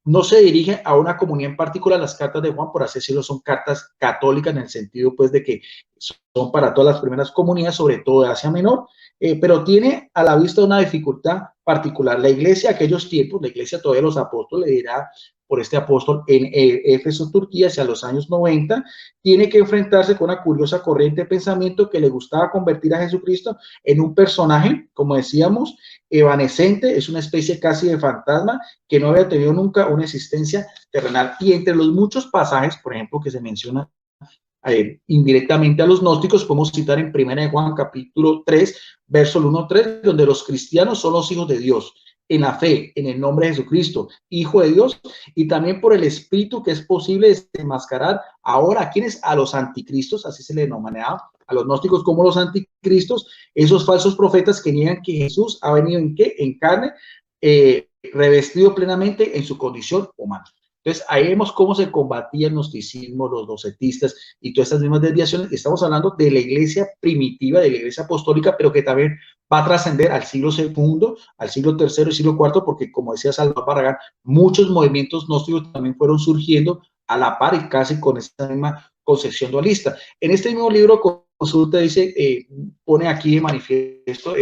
no se dirige a una comunidad en particular. Las cartas de Juan, por así decirlo, son cartas católicas en el sentido pues de que son para todas las primeras comunidades, sobre todo de Asia Menor, pero tiene a la vista una dificultad particular. La iglesia de aquellos tiempos, la iglesia todavía de los apóstoles, dirá por este apóstol en Éfeso, Turquía, hacia los años 90, tiene que enfrentarse con una curiosa corriente de pensamiento que le gustaba convertir a Jesucristo en un personaje, como decíamos, evanescente, es una especie casi de fantasma que no había tenido nunca una existencia terrenal. Y entre los muchos pasajes, por ejemplo, que se menciona indirectamente a los gnósticos, podemos citar en 1 Juan capítulo 3, verso 1-3, donde los cristianos son los hijos de Dios, en la fe, en el nombre de Jesucristo, Hijo de Dios, y también por el Espíritu, que es posible desenmascarar ahora a quienes, a los anticristos, así se le denominaba a los gnósticos como los anticristos, esos falsos profetas que niegan que Jesús ha venido en qué, en carne, revestido plenamente en su condición humana. Entonces, ahí vemos cómo se combatía el gnosticismo, los docetistas y todas estas mismas desviaciones. Estamos hablando de la iglesia primitiva, de la iglesia apostólica, pero que también va a trascender al siglo II, al siglo III y siglo IV, porque como decía Salvador Barragán, muchos movimientos gnósticos también fueron surgiendo a la par y casi con esta misma concepción dualista. En este mismo libro, Consulta dice, pone aquí de manifiesto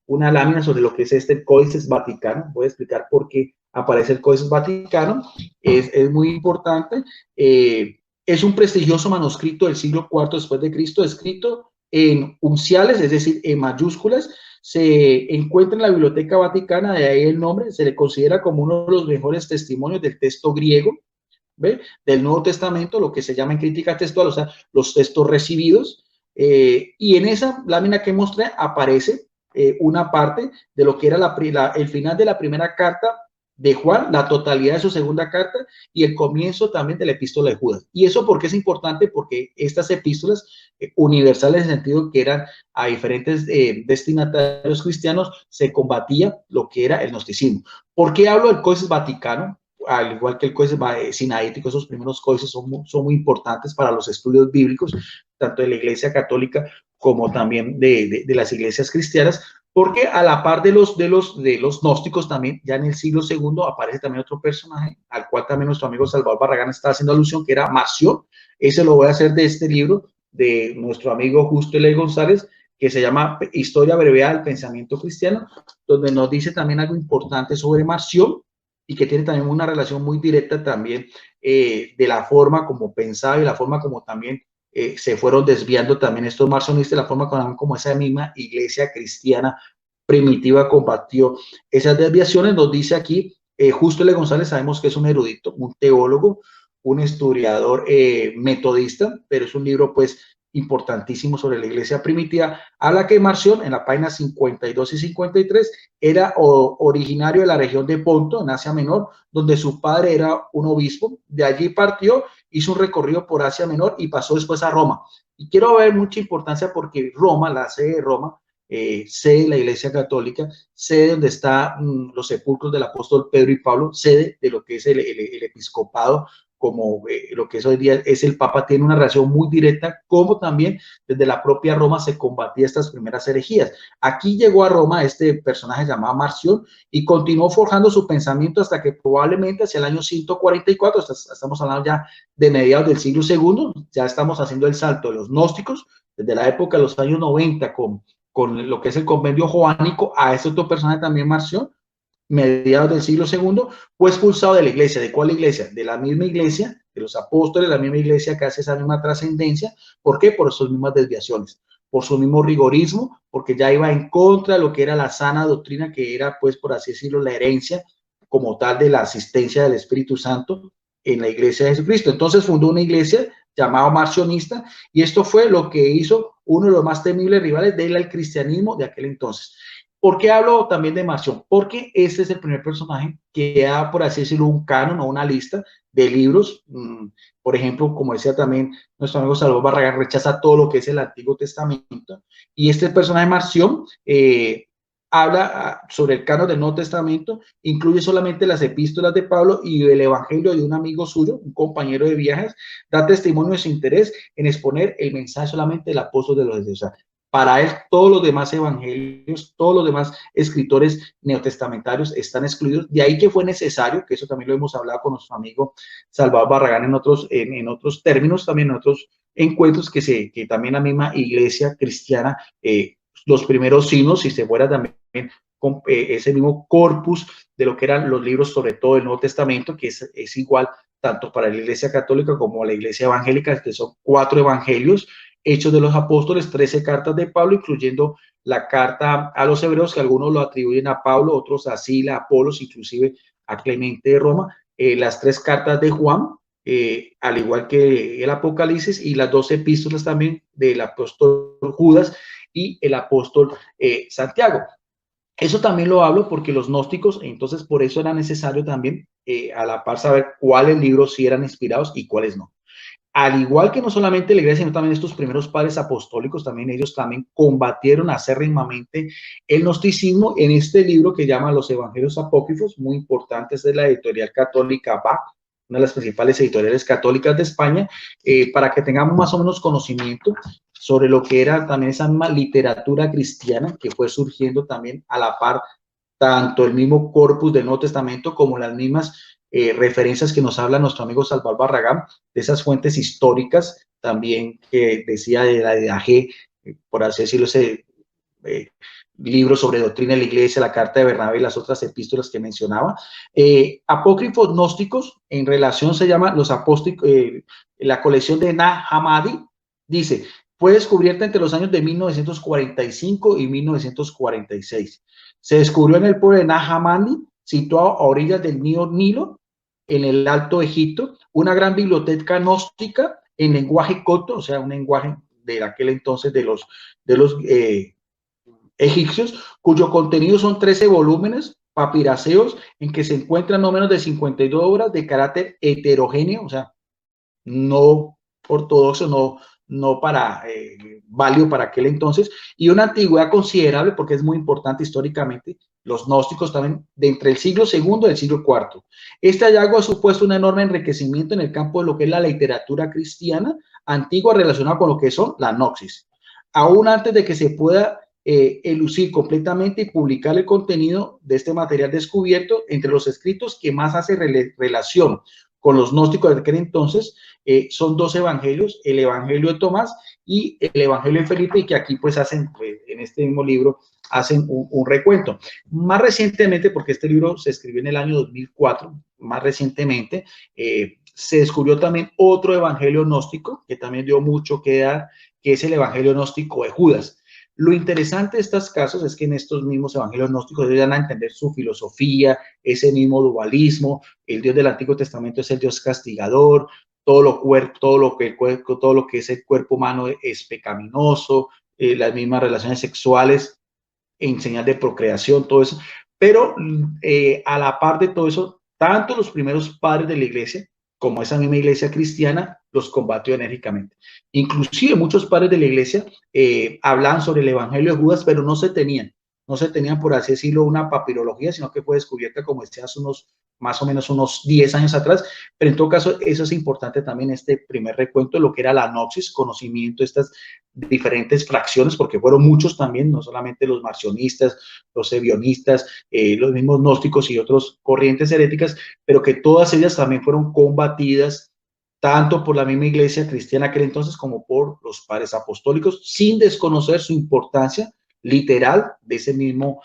una lámina sobre lo que es este Códice Vaticano. Voy a explicar por qué aparece el Códice Vaticano. Es muy importante. Es un prestigioso manuscrito del siglo IV después de Cristo, escrito en unciales, es decir, en mayúsculas. Se encuentra en la Biblioteca Vaticana, de ahí el nombre. Se le considera como uno de los mejores testimonios del texto griego, ¿ve?, del Nuevo Testamento, lo que se llama en crítica textual, o sea, los textos recibidos. Y en esa lámina que mostré aparece una parte de lo que era el final de la primera carta de Juan, la totalidad de su segunda carta y el comienzo también de la epístola de Judas. ¿Y eso por qué es importante? Porque estas epístolas universales, en el sentido que eran a diferentes destinatarios cristianos, se combatía lo que era el gnosticismo. ¿Por qué hablo del Códice Vaticano? Al igual que el Códice Sinaítico, esos primeros códices son muy importantes para los estudios bíblicos, tanto de la Iglesia Católica como también de las iglesias cristianas, porque a la par de los gnósticos también, ya en el siglo II, aparece también otro personaje, al cual también nuestro amigo Salvador Barragán está haciendo alusión, que era Marción. Ese lo voy a hacer de este libro de nuestro amigo Justo L. González, que se llama Historia Abreviada del Pensamiento Cristiano, donde nos dice también algo importante sobre Marción, y que tiene también una relación muy directa también de la forma como pensaba y la forma como también se fueron desviando también estos marcionistas, la forma como esa misma iglesia cristiana primitiva combatió esas desviaciones. Nos dice aquí Justo L. González, sabemos que es un erudito, un teólogo, un historiador metodista, pero es un libro pues importantísimo sobre la iglesia primitiva, a la que Marción, en la página 52 y 53, era originario de la región de Ponto, en Asia Menor, donde su padre era un obispo. De allí partió, hizo un recorrido por Asia Menor y pasó después a Roma. Y quiero ver mucha importancia porque Roma, la sede de Roma, sede de la Iglesia Católica, sede donde están los sepulcros del apóstol Pedro y Pablo, sede de lo que es el episcopado, como lo que es hoy día es el Papa, tiene una relación muy directa, como también desde la propia Roma se combatía estas primeras herejías. Aquí llegó a Roma este personaje llamado Marción y continuó forjando su pensamiento hasta que probablemente hacia el año 144, estamos hablando ya de mediados del siglo II, ya estamos haciendo el salto de los gnósticos, desde la época de los años 90 con lo que es el convenio joánico, a este otro personaje también Marción, mediados del siglo II, fue expulsado de la iglesia. ¿De cuál iglesia? De la misma iglesia de los apóstoles, la misma iglesia que hace esa misma trascendencia. ¿Por qué? Por sus mismas desviaciones, por su mismo rigorismo, porque ya iba en contra de lo que era la sana doctrina, que era, pues, por así decirlo, la herencia como tal de la asistencia del Espíritu Santo en la iglesia de Jesucristo. Entonces fundó una iglesia llamada marcionista, y esto fue lo que hizo uno de los más temibles rivales del cristianismo de aquel entonces. ¿Por qué hablo también de Marción? Porque este es el primer personaje que da, por así decirlo, un canon o una lista de libros. Por ejemplo, como decía también nuestro amigo Salvador Barragán, rechaza todo lo que es el Antiguo Testamento. Y este personaje Marción habla sobre el canon del Nuevo Testamento, incluye solamente las epístolas de Pablo y el evangelio de un amigo suyo, un compañero de viajes, da testimonio de su interés en exponer el mensaje solamente del apóstol de los Hechos. O sea, para él, todos los demás evangelios, todos los demás escritores neotestamentarios están excluidos. De ahí que fue necesario, que eso también lo hemos hablado con nuestro amigo Salvador Barragán en otros términos, también en otros encuentros, que también la misma iglesia cristiana, los primeros signos, si se fuera también con ese mismo corpus de lo que eran los libros, sobre todo el Nuevo Testamento, que es igual tanto para la iglesia católica como la iglesia evangélica, que son 4 evangelios, Hechos de los Apóstoles, 13 cartas de Pablo, incluyendo la carta a los hebreos, que algunos lo atribuyen a Pablo, otros a Sila, a Apolos, inclusive a Clemente de Roma, las 3 cartas de Juan, al igual que el Apocalipsis, y las 2 epístolas también del apóstol Judas y el apóstol Santiago. Eso también lo hablo porque los gnósticos, entonces por eso era necesario también a la par saber cuáles libros sí eran inspirados y cuáles no. Al igual que no solamente la iglesia, sino también estos primeros padres apostólicos, también ellos también combatieron acérrimamente el gnosticismo en este libro que llama Los Evangelios Apócrifos, muy importante, es de la editorial católica BAC, una de las principales editoriales católicas de España, para que tengamos más o menos conocimiento sobre lo que era también esa misma literatura cristiana que fue surgiendo también a la par, tanto el mismo corpus del Nuevo Testamento como las mismas referencias que nos habla nuestro amigo Salvador Barragán, de esas fuentes históricas también que decía de la de AG, por así decirlo, ese libro sobre doctrina de la iglesia, la carta de Bernabé y las otras epístolas que mencionaba. Apócrifos gnósticos, en relación se llama los apóstoles, la colección de Nag Hammadi, dice, fue descubierta entre los años de 1945 y 1946. Se descubrió en el pueblo de Nag Hammadi, situado a orillas del río Nilo, en el Alto Egipto, una gran biblioteca gnóstica en lenguaje copto, o sea, un lenguaje de aquel entonces de los egipcios, cuyo contenido son 13 volúmenes papiraceos en que se encuentran no menos de 52 obras de carácter heterogéneo, o sea, no ortodoxo, no para válido para aquel entonces, y una antigüedad considerable porque es muy importante históricamente, los gnósticos también de entre el siglo II y el siglo IV. Este hallazgo ha supuesto un enorme enriquecimiento en el campo de lo que es la literatura cristiana antigua relacionada con lo que son la gnosis. Aún antes de que se pueda elucir completamente y publicar el contenido de este material descubierto, entre los escritos que más hace relación con los gnósticos de aquel entonces, son 2 evangelios, el evangelio de Tomás y el evangelio de Felipe, y que aquí pues hacen, en este mismo libro, hacen un recuento. Más recientemente, porque este libro se escribió en el año 2004, más recientemente, se descubrió también otro evangelio gnóstico, que también dio mucho que dar, que es el evangelio gnóstico de Judas. Lo interesante de estos casos es que en estos mismos evangelios gnósticos ellos dan a entender su filosofía, ese mismo dualismo, el Dios del Antiguo Testamento es el Dios castigador, todo lo que es el cuerpo humano es pecaminoso, las mismas relaciones sexuales en señal de procreación, todo eso. Pero a la par de todo eso, tanto los primeros padres de la iglesia como esa misma iglesia cristiana los combatió enérgicamente. Inclusive muchos padres de la iglesia hablaban sobre el evangelio de Judas, pero no se tenían, por así decirlo, una papirología, sino que fue descubierta, como decía, hace más o menos unos 10 años atrás. Pero en todo caso, eso es importante también, este primer recuento de lo que era la gnosis, conocimiento de estas diferentes fracciones, porque fueron muchos también, no solamente los marcionistas, los ebionistas, los mismos gnósticos y otras corrientes heréticas, pero que todas ellas también fueron combatidas tanto por la misma iglesia cristiana aquel entonces como por los padres apostólicos, sin desconocer su importancia, literal de ese mismo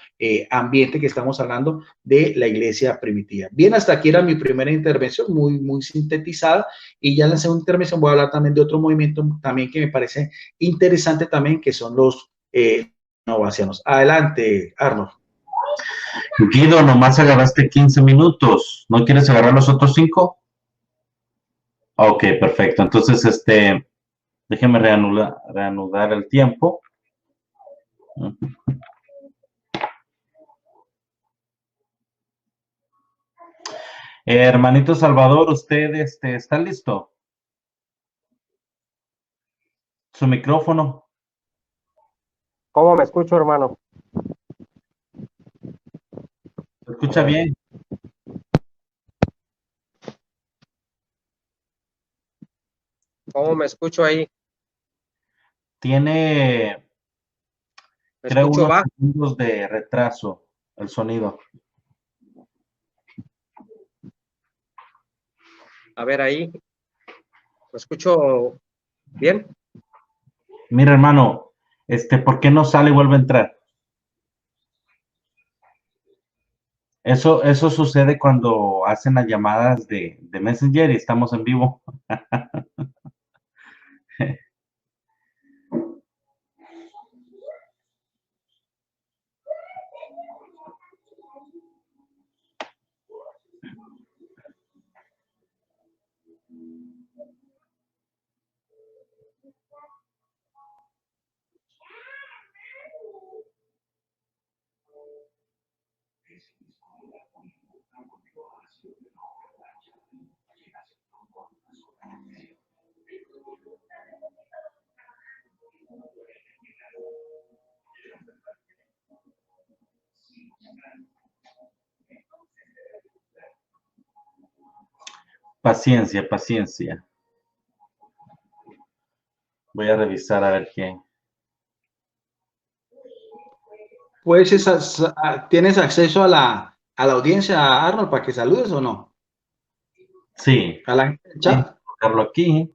ambiente que estamos hablando de la iglesia primitiva. Bien, hasta aquí era mi primera intervención, muy sintetizada, y ya en la segunda intervención voy a hablar también de otro movimiento también que me parece interesante también, que son los novacianos. Adelante, Arnold. Guido, nomás agarraste 15 minutos. ¿No quieres agarrar los otros 5? Ok, perfecto. Entonces, déjeme reanudar el tiempo. Hermanito Salvador, ¿usted está listo? Su micrófono. ¿Cómo me escucho, hermano? ¿Se escucha bien? ¿Cómo me escucho ahí? Tiene, ¿Me creo, escucho unos bajo? segundos de retraso el sonido. A ver ahí. ¿Me escucho bien? Mira, hermano, ¿por qué no sale y vuelve a entrar? Eso sucede cuando hacen las llamadas de Messenger y estamos en vivo. Paciencia, paciencia. Voy a revisar a ver qué. Pues ¿tienes acceso a la audiencia, Arnold, para que saludes o no? Sí. A la gente del chat. Colocarlo aquí.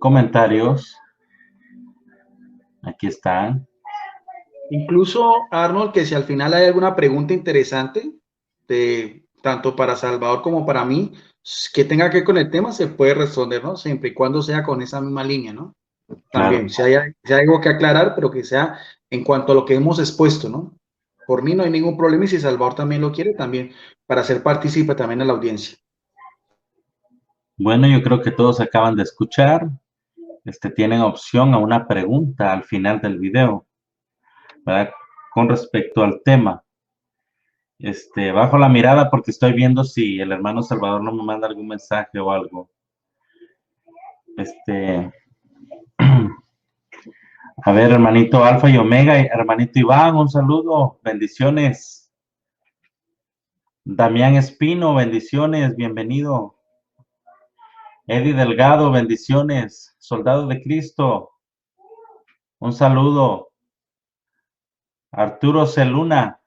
Comentarios. Aquí están. Incluso, Arnold, que si al final hay alguna pregunta interesante, tanto para Salvador como para mí, que tenga que ver con el tema, se puede responder, ¿no? Siempre y cuando sea con esa misma línea, ¿no? También, Claro. si hay algo que aclarar, pero que sea en cuanto a lo que hemos expuesto, ¿no? Por mí no hay ningún problema y si Salvador también lo quiere, también para ser partícipe también en la audiencia. Bueno, yo creo que todos acaban de escuchar. Tienen opción a una pregunta al final del video, ¿verdad? Con respecto al tema. Bajo la mirada porque estoy viendo si el hermano Salvador no me manda algún mensaje o algo. A ver, hermanito Alfa y Omega, hermanito Iván, un saludo, bendiciones. Damián Espino, bendiciones, bienvenido. Eddie Delgado, bendiciones. Soldado de Cristo, un saludo. Arturo Celuna.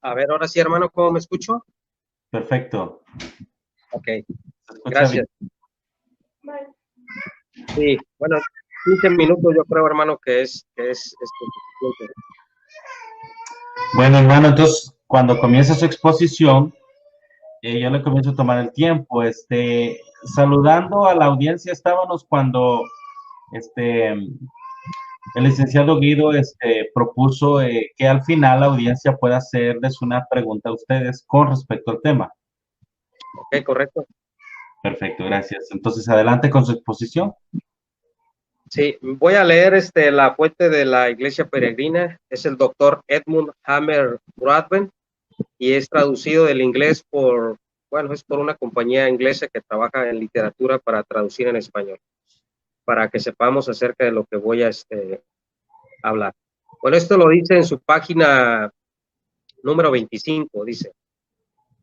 A ver, ahora sí, hermano, ¿cómo me escucho? Perfecto. Ok, Gracias. Sí, bueno, 15 minutos yo creo, hermano, que es suficiente. Bueno, hermano, entonces, cuando comienza su exposición, yo le comienzo a tomar el tiempo. Saludando a la audiencia, estábamos cuando el licenciado Guido propuso que al final la audiencia pueda hacerles una pregunta a ustedes con respecto al tema. Ok, correcto. Perfecto, gracias. Entonces, adelante con su exposición. Sí, voy a leer la fuente de la Iglesia Peregrina, es el doctor Edmund Hammer Broadbent y es traducido del inglés es por una compañía inglesa que trabaja en literatura para traducir en español, para que sepamos acerca de lo que voy a hablar. Bueno, esto lo dice en su página número 25, dice: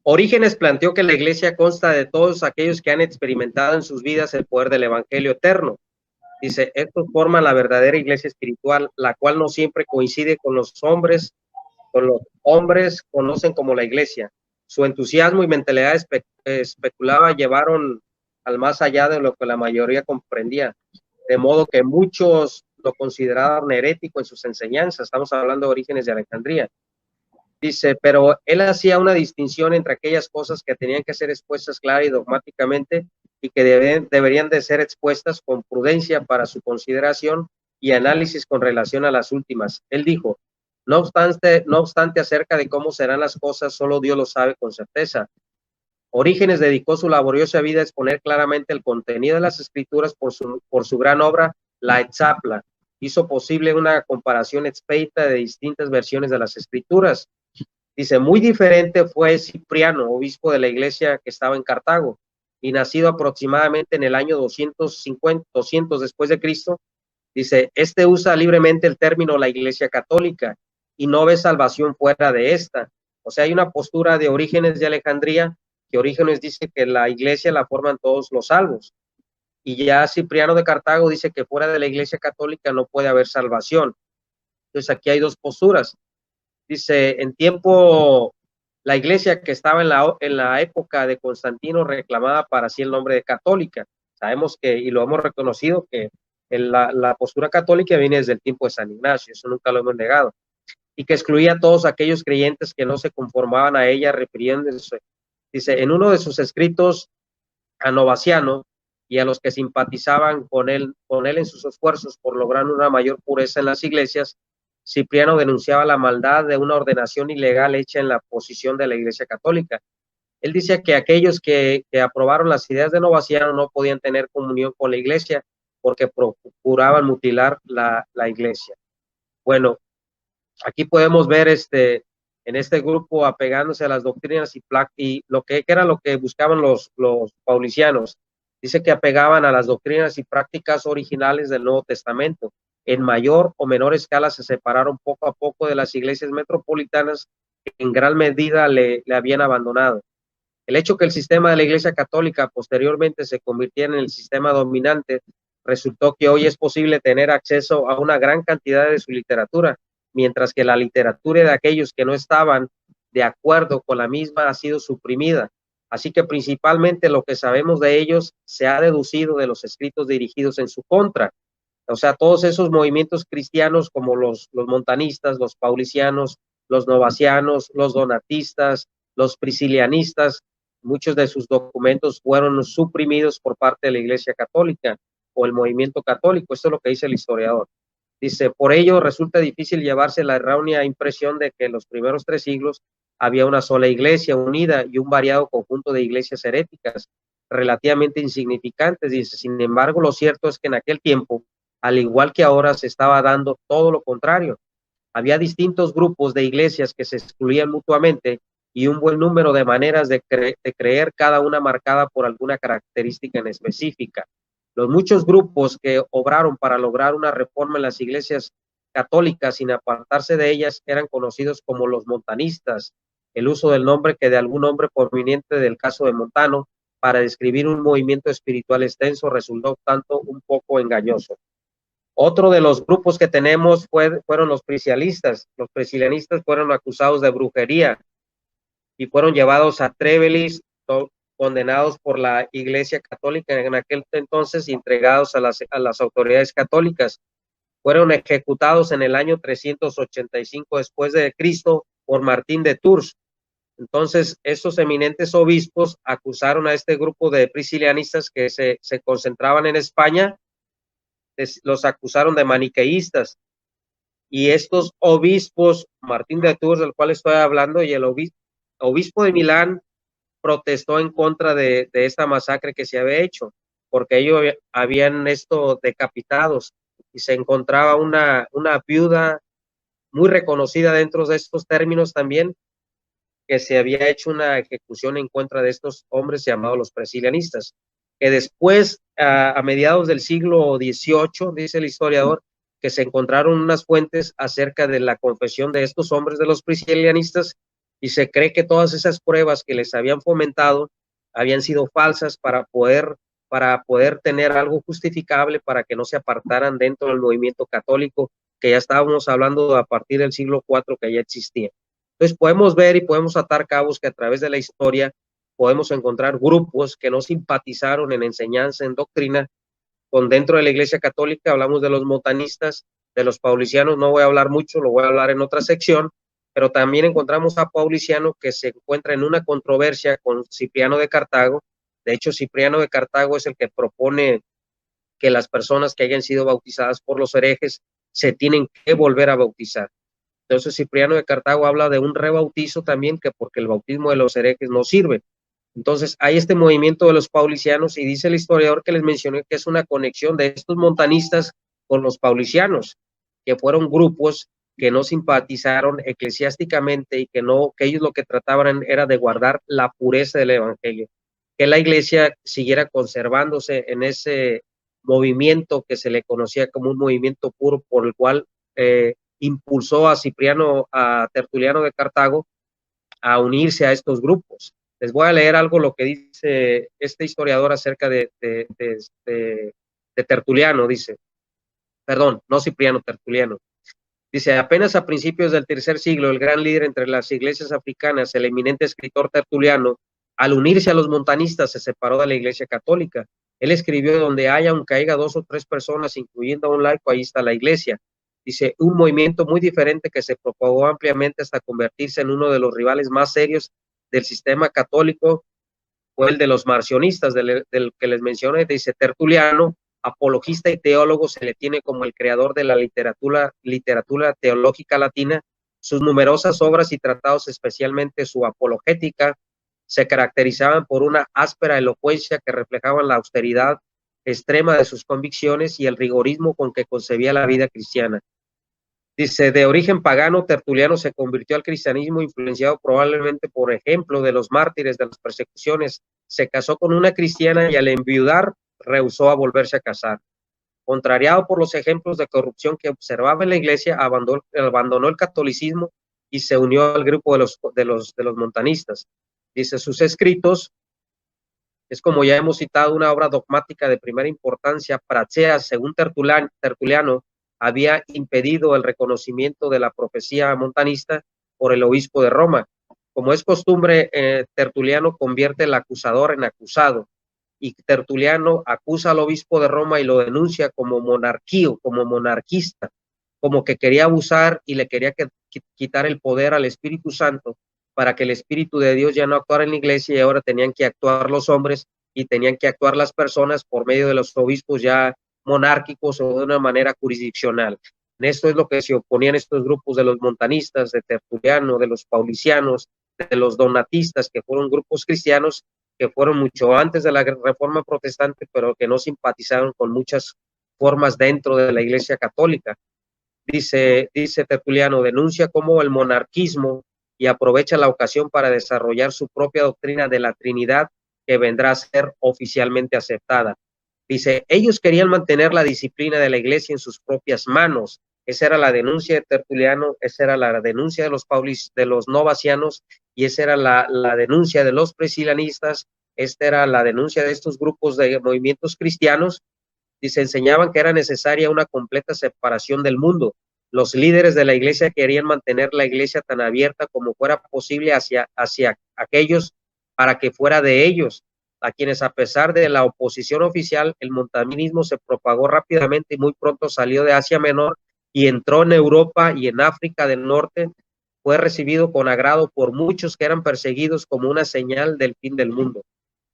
Orígenes planteó que la Iglesia consta de todos aquellos que han experimentado en sus vidas el poder del Evangelio eterno. Dice, estos forman la verdadera iglesia espiritual, la cual no siempre coincide con los hombres conocen como la iglesia. Su entusiasmo y mentalidad especulada llevaron al más allá de lo que la mayoría comprendía, de modo que muchos lo consideraron herético en sus enseñanzas. Estamos hablando de Orígenes de Alejandría. Dice, pero él hacía una distinción entre aquellas cosas que tenían que ser expuestas clara y dogmáticamente y que deberían de ser expuestas con prudencia para su consideración y análisis con relación a las últimas. Él dijo, no obstante acerca de cómo serán las cosas, solo Dios lo sabe con certeza. Orígenes dedicó su laboriosa vida a exponer claramente el contenido de las escrituras por su gran obra, la Etzapla. Hizo posible una comparación expedita de distintas versiones de las escrituras. Dice, muy diferente fue Cipriano, obispo de la iglesia que estaba en Cartago, y nacido aproximadamente en el año 200 después de Cristo. Dice, este usa libremente el término la iglesia católica y no ve salvación fuera de esta. O sea, hay una postura de Orígenes de Alejandría, que Orígenes dice que la iglesia la forman todos los salvos. Y ya Cipriano de Cartago dice que fuera de la iglesia católica no puede haber salvación. Entonces aquí hay dos posturas. Dice, en tiempo, la iglesia que estaba en la época de Constantino reclamaba para sí el nombre de católica. Sabemos que, y lo hemos reconocido, que la postura católica viene desde el tiempo de San Ignacio, eso nunca lo hemos negado, y que excluía a todos aquellos creyentes que no se conformaban a ella, refiriéndose, dice, en uno de sus escritos a Novaciano y a los que simpatizaban con él en sus esfuerzos por lograr una mayor pureza en las iglesias, Cipriano denunciaba la maldad de una ordenación ilegal hecha en la posición de la Iglesia Católica. Él dice que aquellos que aprobaron las ideas de Novaciano no podían tener comunión con la Iglesia porque procuraban mutilar la Iglesia. Bueno, aquí podemos ver en este grupo apegándose a las doctrinas y lo que era lo que buscaban los paulicianos. Dice que apegaban a las doctrinas y prácticas originales del Nuevo Testamento. En mayor o menor escala se separaron poco a poco de las iglesias metropolitanas que en gran medida le habían abandonado. El hecho que el sistema de la Iglesia Católica posteriormente se convirtiera en el sistema dominante resultó que hoy es posible tener acceso a una gran cantidad de su literatura, mientras que la literatura de aquellos que no estaban de acuerdo con la misma ha sido suprimida. Así que principalmente lo que sabemos de ellos se ha deducido de los escritos dirigidos en su contra. O sea, todos esos movimientos cristianos como los montanistas, los paulicianos, los novacianos, los donatistas, los priscilianistas, muchos de sus documentos fueron suprimidos por parte de la Iglesia Católica o el movimiento católico. Esto es lo que dice el historiador. Dice, por ello resulta difícil llevarse la errónea impresión de que en los primeros 3 siglos había una sola iglesia unida y un variado conjunto de iglesias heréticas relativamente insignificantes. Dice, sin embargo, lo cierto es que en aquel tiempo, al igual que ahora, se estaba dando todo lo contrario. Había distintos grupos de iglesias que se excluían mutuamente y un buen número de maneras de creer, cada una marcada por alguna característica en específica. Los muchos grupos que obraron para lograr una reforma en las iglesias católicas sin apartarse de ellas eran conocidos como los montanistas. El uso del nombre que de algún hombre proveniente del caso de Montano para describir un movimiento espiritual extenso resultó tanto un poco engañoso. Otro de los grupos que tenemos fueron los priscilianistas. Los priscilianistas fueron acusados de brujería y fueron llevados a Trévelis, condenados por la Iglesia Católica en aquel entonces y entregados a las autoridades católicas. Fueron ejecutados en el año 385 después de Cristo por Martín de Tours. Entonces, estos eminentes obispos acusaron a este grupo de priscilianistas que se concentraban en España, los acusaron de maniqueístas. Y estos obispos, Martín de Tours, del cual estoy hablando, y el obispo de Milán, protestó en contra de esta masacre que se había hecho, porque ellos habían decapitados y se encontraba una viuda muy reconocida dentro de estos términos también, que se había hecho una ejecución en contra de estos hombres llamados los priscilianistas, que después, a mediados del siglo XVIII, dice el historiador, que se encontraron unas fuentes acerca de la confesión de estos hombres de los priscilianistas y se cree que todas esas pruebas que les habían fomentado habían sido falsas para poder tener algo justificable para que no se apartaran dentro del movimiento católico que ya estábamos hablando a partir del siglo IV que ya existía. Entonces podemos ver y podemos atar cabos que a través de la historia podemos encontrar grupos que no simpatizaron en enseñanza, en doctrina, con dentro de la Iglesia Católica. Hablamos de los montanistas, de los paulicianos, no voy a hablar mucho, lo voy a hablar en otra sección, pero también encontramos a Pauliciano, que se encuentra en una controversia con Cipriano de Cartago. De hecho, Cipriano de Cartago es el que propone que las personas que hayan sido bautizadas por los herejes se tienen que volver a bautizar. Entonces Cipriano de Cartago habla de un rebautizo también, que porque el bautismo de los herejes no sirve. Entonces hay este movimiento de los paulicianos, y dice el historiador que les mencioné que es una conexión de estos montanistas con los paulicianos, que fueron grupos que no simpatizaron eclesiásticamente y que ellos lo que trataban era de guardar la pureza del evangelio, que la iglesia siguiera conservándose en ese movimiento que se le conocía como un movimiento puro, por el cual impulsó a Tertuliano de Cartago a unirse a estos grupos. Les voy a leer algo lo que dice este historiador acerca de Tertuliano. Dice, perdón, no Cipriano, Tertuliano. Dice, apenas a principios del tercer siglo, el gran líder entre las iglesias africanas, el eminente escritor Tertuliano, al unirse a los montanistas, se separó de la iglesia católica. Él escribió, donde haya, aunque haya 2 o 3 personas, incluyendo a un laico, ahí está la iglesia. Dice, un movimiento muy diferente que se propagó ampliamente hasta convertirse en uno de los rivales más serios del sistema católico fue el de los marcionistas, del que les mencioné. Dice, Tertuliano, apologista y teólogo, se le tiene como el creador de la literatura teológica latina. Sus numerosas obras y tratados, especialmente su apologética, se caracterizaban por una áspera elocuencia que reflejaban la austeridad extrema de sus convicciones y el rigorismo con que concebía la vida cristiana. Dice, de origen pagano, Tertuliano se convirtió al cristianismo influenciado probablemente por ejemplo de los mártires de las persecuciones. Se casó con una cristiana y al enviudar rehusó a volverse a casar. Contrariado por los ejemplos de corrupción que observaba en la iglesia, abandonó el catolicismo y se unió al grupo de los montanistas. Dice, sus escritos, es como ya hemos citado, una obra dogmática de primera importancia. Praxeas, según Tertuliano, había impedido el reconocimiento de la profecía montanista por el obispo de Roma. Como es costumbre, Tertuliano convierte el acusador en acusado, y Tertuliano acusa al obispo de Roma y lo denuncia como monarquista, como que quería abusar y le quería quitar el poder al Espíritu Santo, para que el Espíritu de Dios ya no actuara en la iglesia, y ahora tenían que actuar los hombres y tenían que actuar las personas por medio de los obispos ya monárquicos o de una manera jurisdiccional. En esto es lo que se oponían estos grupos de los montanistas, de Tertuliano, de los paulicianos, de los donatistas, que fueron grupos cristianos que fueron mucho antes de la Reforma Protestante, pero que no simpatizaron con muchas formas dentro de la Iglesia Católica. Dice Tertuliano, denuncia cómo el monarquismo y aprovecha la ocasión para desarrollar su propia doctrina de la Trinidad, que vendrá a ser oficialmente aceptada. Dice, ellos querían mantener la disciplina de la iglesia en sus propias manos. Esa era la denuncia de Tertuliano, esa era la denuncia de los novacianos, y esa era la denuncia de los priscilanistas. Esta era la denuncia de estos grupos de movimientos cristianos. Dice, enseñaban que era necesaria una completa separación del mundo. Los líderes de la iglesia querían mantener la iglesia tan abierta como fuera posible hacia aquellos, para que fuera de ellos, a quienes, a pesar de la oposición oficial, el montanismo se propagó rápidamente y muy pronto salió de Asia Menor y entró en Europa y en África del Norte. Fue recibido con agrado por muchos que eran perseguidos como una señal del fin del mundo.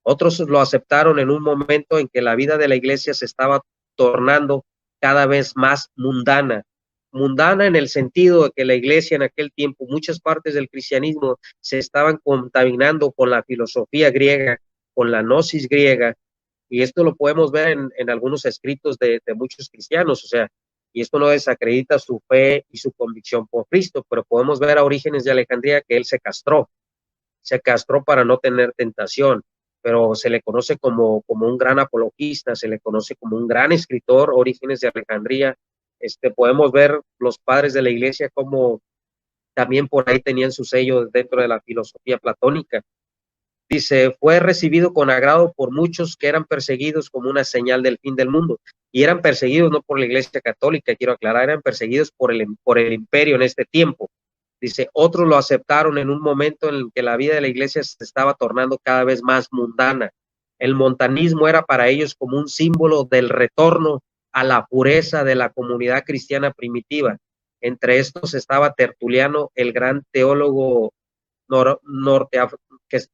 Otros lo aceptaron en un momento en que la vida de la iglesia se estaba tornando cada vez más mundana. Mundana en el sentido de que la iglesia en aquel tiempo, muchas partes del cristianismo se estaban contaminando con la filosofía griega, con la gnosis griega, y esto lo podemos ver en algunos escritos de muchos cristianos, o sea, y esto no desacredita su fe y su convicción por Cristo, pero podemos ver a Orígenes de Alejandría que él se castró para no tener tentación, pero se le conoce como un gran apologista, se le conoce como un gran escritor, Orígenes de Alejandría. Podemos ver los padres de la iglesia como también por ahí tenían su sello dentro de la filosofía platónica. Dice, fue recibido con agrado por muchos que eran perseguidos como una señal del fin del mundo, y eran perseguidos no por la iglesia católica, quiero aclarar, eran perseguidos por el imperio en este tiempo. Dice, otros lo aceptaron en un momento en el que la vida de la iglesia se estaba tornando cada vez más mundana. El montanismo era para ellos como un símbolo del retorno a la pureza de la comunidad cristiana primitiva. Entre estos estaba Tertuliano, el gran teólogo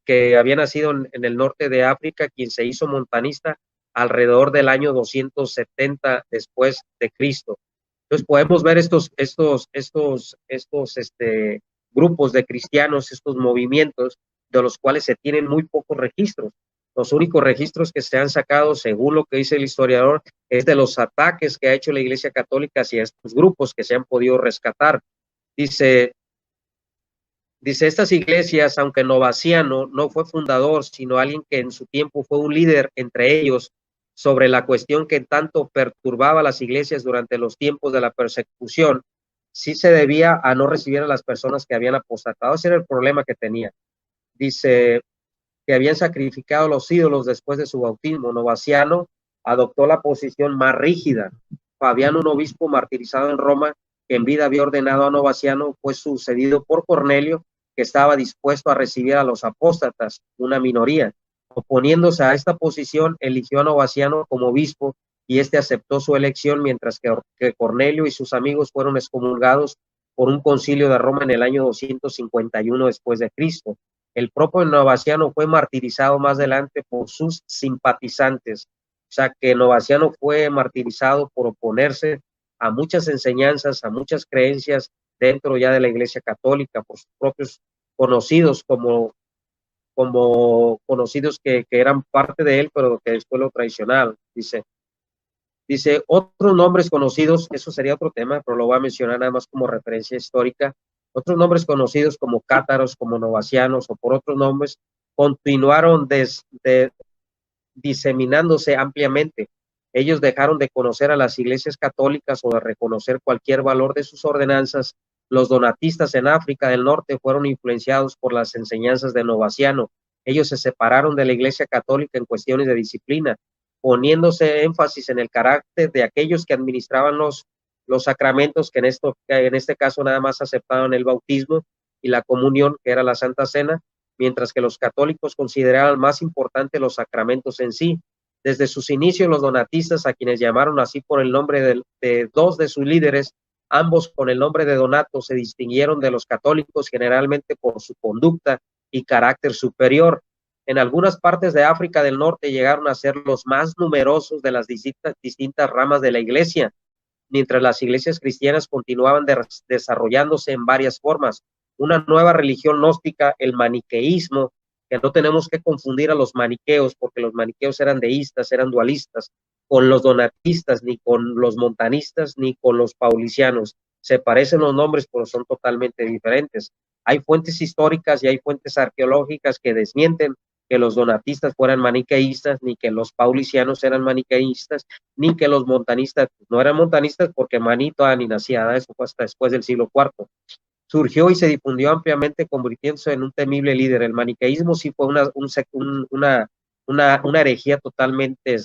que había nacido en el norte de África, quien se hizo montanista alrededor del año 270 después de Cristo. Entonces podemos ver estos grupos de cristianos, estos movimientos, de los cuales se tienen muy pocos registros. Los únicos registros que se han sacado, según lo que dice el historiador, es de los ataques que ha hecho la Iglesia Católica hacia estos grupos que se han podido rescatar. Dice, estas iglesias, aunque Novaciano no fue fundador, sino alguien que en su tiempo fue un líder entre ellos sobre la cuestión que tanto perturbaba a las iglesias durante los tiempos de la persecución, sí se debía a no recibir a las personas que habían apostatado. Ese era el problema que tenía. Dice que habían sacrificado los ídolos después de su bautismo. Novaciano adoptó la posición más rígida. Fabiano, un obispo martirizado en Roma, que en vida había ordenado a Novaciano, fue sucedido por Cornelio, que estaba dispuesto a recibir a los apóstatas, una minoría. Oponiéndose a esta posición, eligió a Novaciano como obispo y este aceptó su elección, mientras que Cornelio y sus amigos fueron excomulgados por un concilio de Roma en el año 251 después de Cristo. El propio Novaciano fue martirizado más adelante por sus simpatizantes. O sea que Novaciano fue martirizado por oponerse a muchas enseñanzas, a muchas creencias dentro ya de la Iglesia Católica, por sus propios conocidos, como conocidos que eran parte de él, pero que después lo traicionaron. Dice, otros nombres conocidos, eso sería otro tema, pero lo voy a mencionar nada más como referencia histórica. Otros nombres conocidos como cátaros, como novacianos o por otros nombres, continuaron diseminándose ampliamente. Ellos dejaron de conocer a las iglesias católicas o de reconocer cualquier valor de sus ordenanzas. Los donatistas en África del Norte fueron influenciados por las enseñanzas de Novaciano. Ellos se separaron de la iglesia católica en cuestiones de disciplina, poniéndose énfasis en el carácter de aquellos que administraban los sacramentos, que en este caso nada más aceptaban el bautismo y la comunión, que era la Santa Cena, mientras que los católicos consideraban más importante los sacramentos en sí. Desde sus inicios, los donatistas, a quienes llamaron así por el nombre de dos de sus líderes, ambos con el nombre de Donato, se distinguieron de los católicos generalmente por su conducta y carácter superior. En algunas partes de África del Norte llegaron a ser los más numerosos de las distintas ramas de la iglesia, mientras las iglesias cristianas continuaban desarrollándose en varias formas. Una nueva religión gnóstica, el maniqueísmo, que no tenemos que confundir a los maniqueos, porque los maniqueos eran deístas, eran dualistas, con los donatistas, ni con los montanistas, ni con los paulicianos. Se parecen los nombres, pero son totalmente diferentes. Hay fuentes históricas y hay fuentes arqueológicas que desmienten que los donatistas fueran maniqueístas, ni que los paulicianos eran maniqueístas, ni que los montanistas no eran montanistas, porque manito ni nacía, eso fue hasta después del siglo IV. Surgió y se difundió ampliamente, convirtiéndose en un temible líder. El maniqueísmo sí fue una herejía totalmente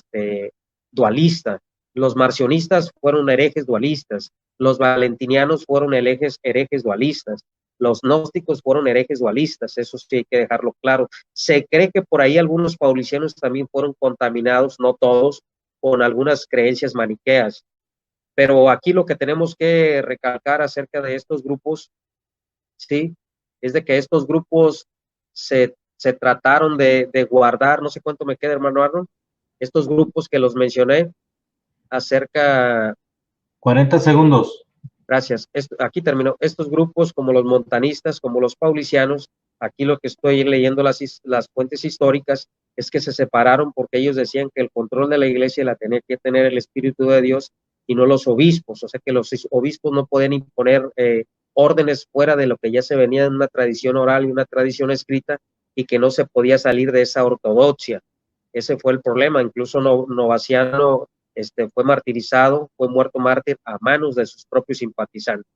dualista. Los marcionistas fueron herejes dualistas. Los valentinianos fueron herejes dualistas. Los gnósticos fueron herejes dualistas, eso sí hay que dejarlo claro. Se cree que por ahí algunos paulicianos también fueron contaminados, no todos, con algunas creencias maniqueas. Pero aquí lo que tenemos que recalcar acerca de estos grupos, sí, es de que estos grupos se trataron de guardar, no sé cuánto me queda, hermano Arnold, estos grupos que los mencioné acerca... 40 segundos. Gracias. Aquí terminó. Estos grupos, como los montanistas, como los paulicianos, aquí lo que estoy leyendo las fuentes históricas, es que se separaron porque ellos decían que el control de la iglesia la tenía que tener el Espíritu de Dios y no los obispos. O sea que los obispos no pueden imponer órdenes fuera de lo que ya se venía en una tradición oral y una tradición escrita, y que no se podía salir de esa ortodoxia. Ese fue el problema. Incluso Novaciano fue martirizado, fue muerto mártir a manos de sus propios simpatizantes.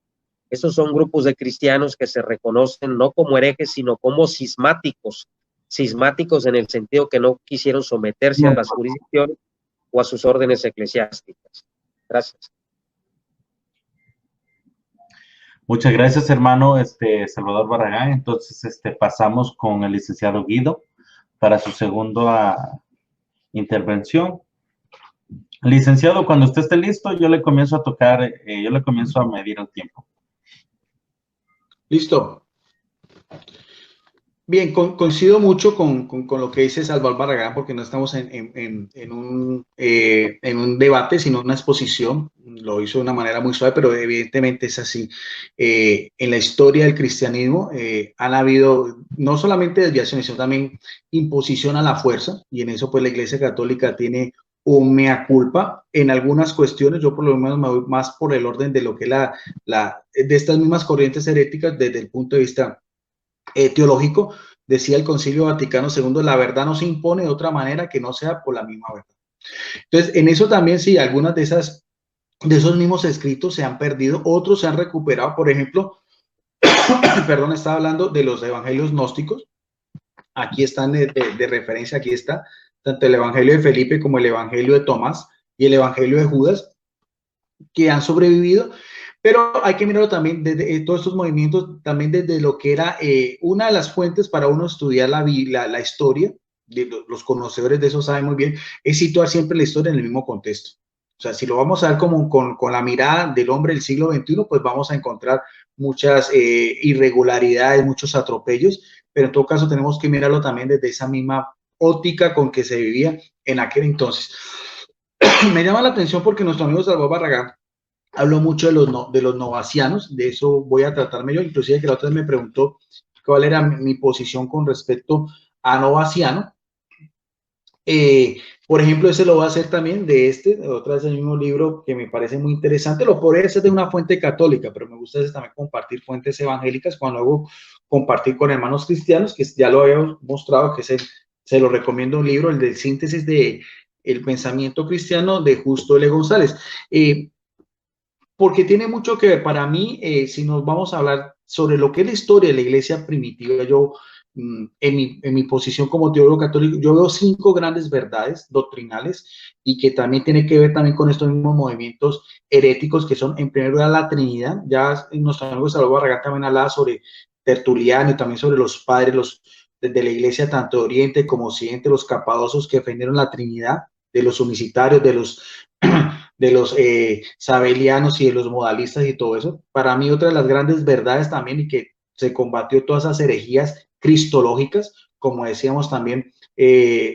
Esos son grupos de cristianos que se reconocen no como herejes, sino como cismáticos en el sentido que no quisieron someterse a las jurisdicciones o a sus órdenes eclesiásticas. Gracias. Muchas gracias, hermano, Salvador Barragán. Entonces, pasamos con el licenciado Guido para su segunda intervención. Licenciado, cuando usted esté listo, yo le comienzo a tocar, yo le comienzo a medir el tiempo. Listo. Bien, coincido mucho con lo que dice Salvador Barragán, porque no estamos en un debate, sino en una exposición. Lo hizo de una manera muy suave, pero evidentemente es así. En la historia del cristianismo han habido no solamente desviaciones, sino también imposición a la fuerza, y en eso pues la Iglesia Católica tiene un mea culpa en algunas cuestiones. Yo por lo menos me voy más por el orden de lo que de estas mismas corrientes heréticas desde el punto de vista teológico. Decía el Concilio Vaticano II, la verdad no se impone de otra manera que no sea por la misma verdad. Entonces, en eso también sí, algunas de esos mismos escritos se han perdido, otros se han recuperado. Por ejemplo, perdón, estaba hablando de los evangelios gnósticos. Aquí están de referencia, aquí está tanto el evangelio de Felipe como el evangelio de Tomás y el evangelio de Judas, que han sobrevivido. Pero hay que mirarlo también desde todos estos movimientos, también desde lo que era una de las fuentes para uno estudiar la historia. Los conocedores de eso saben muy bien, es situar siempre la historia en el mismo contexto. O sea, si lo vamos a ver como con la mirada del hombre del siglo XXI, pues vamos a encontrar muchas irregularidades, muchos atropellos, pero en todo caso tenemos que mirarlo también desde esa misma óptica con que se vivía en aquel entonces. Me llama la atención porque nuestro amigo Salvador Barragán habló mucho de los novacianos. De eso voy a tratarme yo, inclusive que la otra vez me preguntó cuál era mi posición con respecto a novaciano. Por ejemplo, ese lo voy a hacer también otra vez el mismo libro que me parece muy interesante. Lo podría hacer de una fuente católica, pero me gusta también compartir fuentes evangélicas cuando hago compartir con hermanos cristianos, que ya lo había mostrado, que se lo recomiendo un libro, el de síntesis de el pensamiento cristiano de Justo L. González. Porque tiene mucho que ver para mí, si nos vamos a hablar sobre lo que es la historia de la iglesia primitiva. Yo, en mi posición como teólogo católico, yo veo 5 grandes verdades doctrinales y que también tiene que ver también con estos mismos movimientos heréticos que son, en primer lugar, la Trinidad. Ya nuestro amigo Salvador Barragán también hablaba sobre Tertuliano y también sobre los padres de la iglesia, tanto de Oriente como Occidente, los capadosos que defendieron la Trinidad, de los unicitarios, de los sabelianos y de los modalistas y todo eso. Para mí, otra de las grandes verdades también, y que se combatió todas esas herejías cristológicas, como decíamos también,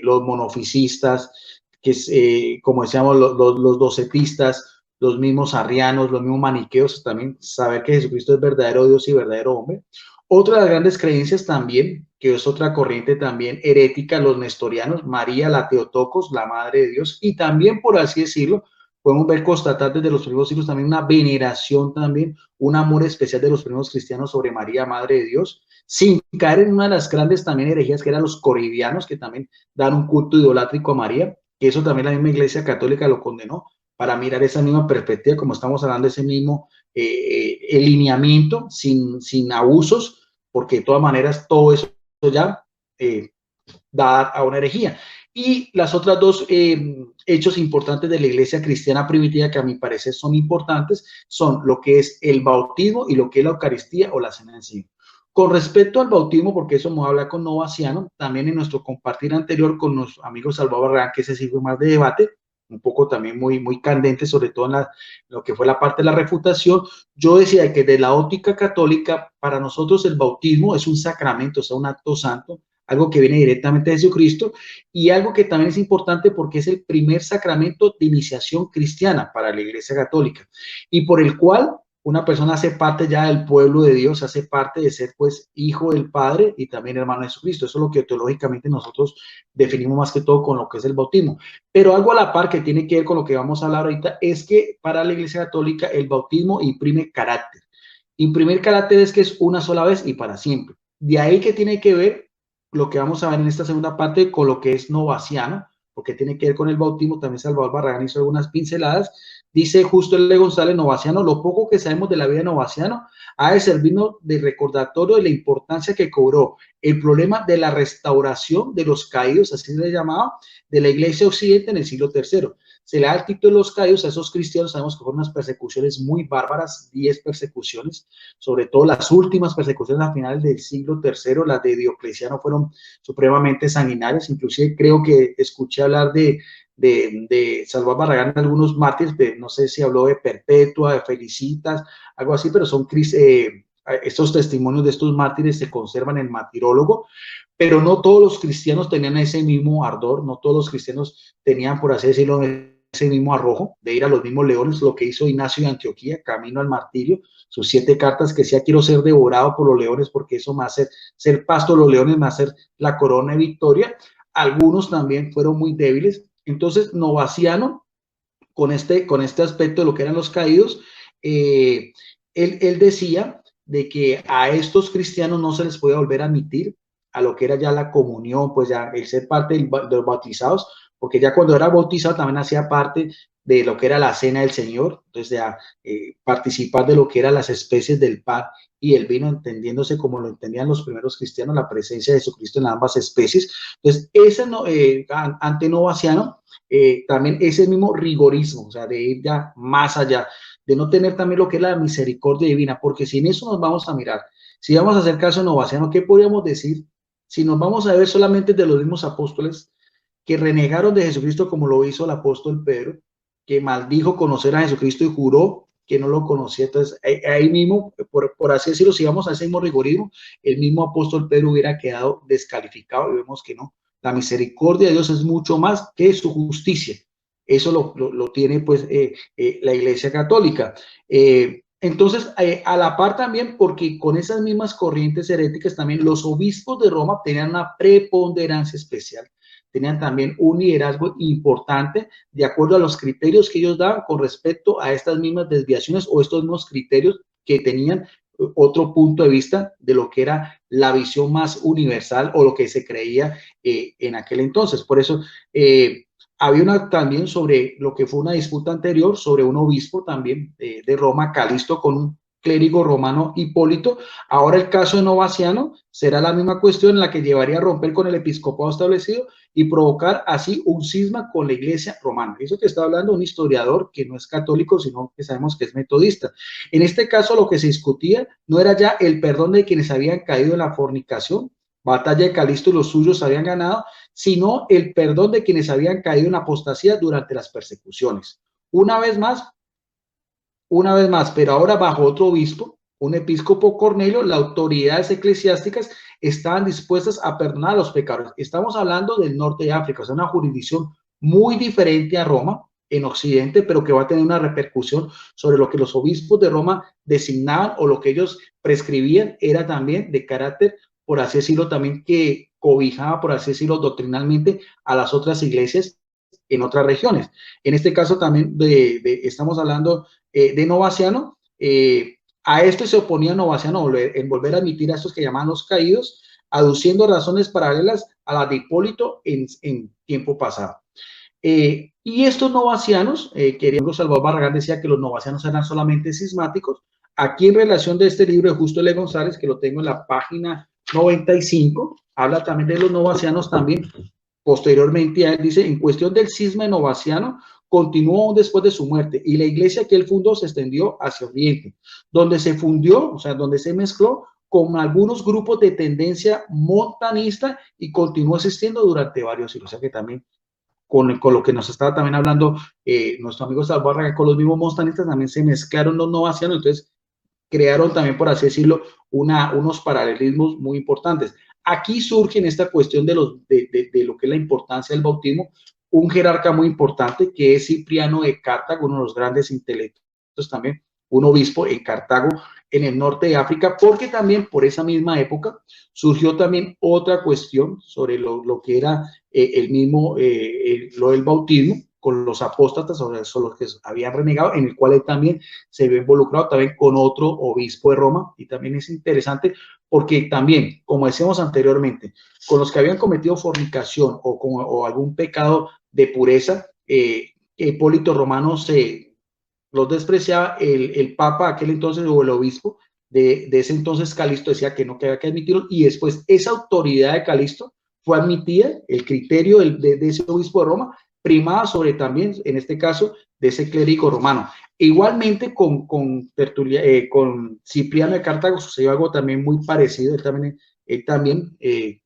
los monofisistas, como decíamos, los docetistas, los mismos arrianos, los mismos maniqueos, también saber que Jesucristo es verdadero Dios y verdadero hombre. Otra de las grandes creencias también, que es otra corriente también herética, los nestorianos, María la Teotocos, la Madre de Dios, y también, por así decirlo, podemos ver, constatar desde los primeros siglos también una veneración también, un amor especial de los primeros cristianos sobre María, Madre de Dios, sin caer en una de las grandes también herejías que eran los coridianos, que también dan un culto idolátrico a María, que eso también la misma Iglesia Católica lo condenó, para mirar esa misma perspectiva, como estamos hablando de ese mismo lineamiento, sin abusos, porque de todas maneras todo eso ya da a una herejía. Y las otras dos hechos importantes de la iglesia cristiana primitiva, que a mi parecer son importantes, son lo que es el bautismo y lo que es la Eucaristía o la cena en sí. Con respecto al bautismo, porque eso me habla con Novaciano, también en nuestro compartir anterior con nuestros amigos Salvador Barragán, que ese sí fue más de debate, un poco también muy candente, sobre todo en lo que fue la parte de la refutación. Yo decía que de la óptica católica, para nosotros el bautismo es un sacramento, o sea, un acto santo, algo que viene directamente de Jesucristo, y algo que también es importante porque es el primer sacramento de iniciación cristiana para la Iglesia Católica, y por el cual una persona hace parte ya del pueblo de Dios, hace parte de ser pues hijo del Padre y también hermano de Jesucristo. Eso es lo que teológicamente nosotros definimos más que todo con lo que es el bautismo. Pero algo a la par que tiene que ver con lo que vamos a hablar ahorita es que para la Iglesia Católica el bautismo imprime carácter. Imprimir carácter es que es una sola vez y para siempre. De ahí que tiene que ver lo que vamos a ver en esta segunda parte con lo que es novaciano, porque tiene que ver con el bautismo. También Salvador Barragán hizo algunas pinceladas. Dice Justo L. González, Novaciano, lo poco que sabemos de la vida de Novaciano ha de servirnos de recordatorio de la importancia que cobró el problema de la restauración de los caídos, así se le llamaba, de la Iglesia Occidente en el siglo III. Se le da el título de los caídos a esos cristianos, sabemos que fueron unas persecuciones muy bárbaras, 10 persecuciones, sobre todo las últimas persecuciones a finales del siglo III, las de Diocleciano fueron supremamente sanguinarias, inclusive creo que escuché hablar de Salvador Barragán, algunos mártires, no sé si habló de Perpetua, de Felicitas, algo así, pero son estos testimonios de estos mártires se conservan en el martirólogo, pero no todos los cristianos tenían ese mismo ardor, no todos los cristianos tenían, por así decirlo, ese mismo arrojo de ir a los mismos leones, lo que hizo Ignacio de Antioquía, camino al martirio, sus 7 cartas que decía, quiero ser devorado por los leones porque eso me hace ser pasto de los leones, me hace la corona de victoria. Algunos también fueron muy débiles. Entonces, Novaciano, con este aspecto de lo que eran los caídos, él decía de que a estos cristianos no se les podía volver a admitir a lo que era ya la comunión, pues ya el ser parte de los bautizados, porque ya cuando era bautizado también hacía parte de lo que era la cena del Señor, entonces ya participar de lo que eran las especies del pan y el vino, entendiéndose como lo entendían los primeros cristianos, la presencia de Jesucristo en ambas especies. Entonces, ese ante Novaciano, también ese mismo rigorismo, o sea, de ir ya más allá, de no tener también lo que es la misericordia divina, porque si en eso nos vamos a mirar, si vamos a hacer caso a Novaciano, ¿qué podríamos decir? Si nos vamos a ver solamente de los mismos apóstoles que renegaron de Jesucristo como lo hizo el apóstol Pedro, que maldijo conocer a Jesucristo y juró que no lo conocía. Entonces, ahí mismo, por así decirlo, si vamos a ese mismo rigorismo, el mismo apóstol Pedro hubiera quedado descalificado y vemos que no. La misericordia de Dios es mucho más que su justicia. Eso lo tiene pues la Iglesia Católica. Entonces, a la par también, porque con esas mismas corrientes heréticas también los obispos de Roma tenían una preponderancia especial, tenían también un liderazgo importante de acuerdo a los criterios que ellos daban con respecto a estas mismas desviaciones o estos mismos criterios que tenían otro punto de vista de lo que era la visión más universal o lo que se creía en aquel entonces. Por eso había una también sobre lo que fue una disputa anterior sobre un obispo también de Roma, Calisto, con un clérigo romano, Hipólito. Ahora el caso de Novaciano será la misma cuestión en la que llevaría a romper con el episcopado establecido y provocar así un cisma con la iglesia romana. Eso que está hablando un historiador que no es católico, sino que sabemos que es metodista. En este caso lo que se discutía no era ya el perdón de quienes habían caído en la fornicación, batalla de Calisto y los suyos habían ganado, sino el perdón de quienes habían caído en apostasía durante las persecuciones. Una vez más, pero ahora bajo otro obispo, un episcopo Cornelio, las autoridades eclesiásticas estaban dispuestas a perdonar a los pecadores. Estamos hablando del norte de África, o sea, una jurisdicción muy diferente a Roma, en Occidente, pero que va a tener una repercusión sobre lo que los obispos de Roma designaban o lo que ellos prescribían, era también de carácter, por así decirlo, también que cobijaba, por así decirlo, doctrinalmente a las otras iglesias en otras regiones. En este caso también estamos hablando de Novaciano. A esto se oponía Novaciano en volver a admitir a estos que llamaban los caídos, aduciendo razones paralelas a las de Hipólito en tiempo pasado. Y estos novacianos, Salvador Barragán decía que los novacianos eran solamente cismáticos. Aquí en relación de este libro de Justo L. González, que lo tengo en la página 95, habla también de los novacianos también. Posteriormente a él dice, en cuestión del cisma novaciano, continuó aún después de su muerte y la iglesia que él fundó se extendió hacia Oriente, donde se fundió, o sea, donde se mezcló con algunos grupos de tendencia montanista y continuó existiendo durante varios siglos. O sea que también con lo que nos estaba también hablando nuestro amigo Salvador, con los mismos montanistas también se mezclaron los novacianos, entonces crearon también, por así decirlo, unos paralelismos muy importantes. Aquí surge en esta cuestión de lo que es la importancia del bautismo, un jerarca muy importante que es Cipriano de Cartago, uno de los grandes intelectos también, un obispo en Cartago, en el norte de África, porque también por esa misma época surgió también otra cuestión sobre lo que era lo del bautismo con los apóstatas, sobre los que habían renegado, en el cual él también se ve involucrado también con otro obispo de Roma, y también es interesante porque también, como decíamos anteriormente, con los que habían cometido fornicación o algún pecado de pureza, Hipólito Romano se los despreciaba. El papa aquel entonces, o el obispo de ese entonces, Calixto, decía que no, que había que admitirlo, y después esa autoridad de Calixto fue admitida, el criterio de ese obispo de Roma primaba sobre también, en este caso, de ese clérigo romano. Igualmente con Cipriano de Cartago sucedió algo también muy parecido. Él también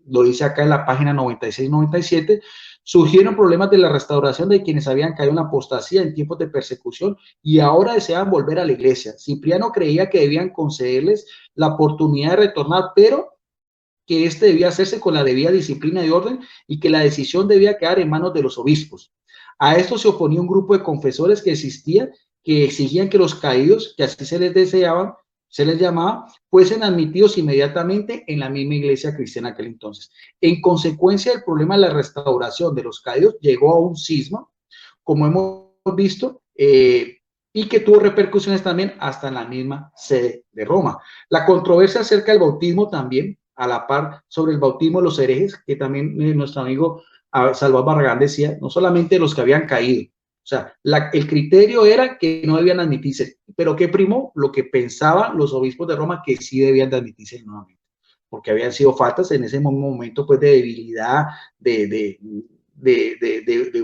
lo dice acá en la página 96-97, surgieron problemas de la restauración de quienes habían caído en la apostasía en tiempos de persecución y ahora deseaban volver a la iglesia. Cipriano creía que debían concederles la oportunidad de retornar, pero que este debía hacerse con la debida disciplina y orden y que la decisión debía quedar en manos de los obispos. A esto se oponía un grupo de confesores que existía, que exigían que los caídos, que así se les llamaba, fuesen admitidos inmediatamente en la misma iglesia cristiana aquel entonces. En consecuencia, el problema de la restauración de los caídos llegó a un cisma, como hemos visto, y que tuvo repercusiones también hasta en la misma sede de Roma. La controversia acerca del bautismo también, a la par sobre el bautismo de los herejes, que también nuestro amigo Salvador Barragán decía, no solamente los que habían caído, o sea, el criterio era que no debían admitirse, pero ¿qué primó? Lo que pensaban los obispos de Roma, que sí debían de admitirse nuevamente, porque habían sido faltas en ese momento pues de debilidad, de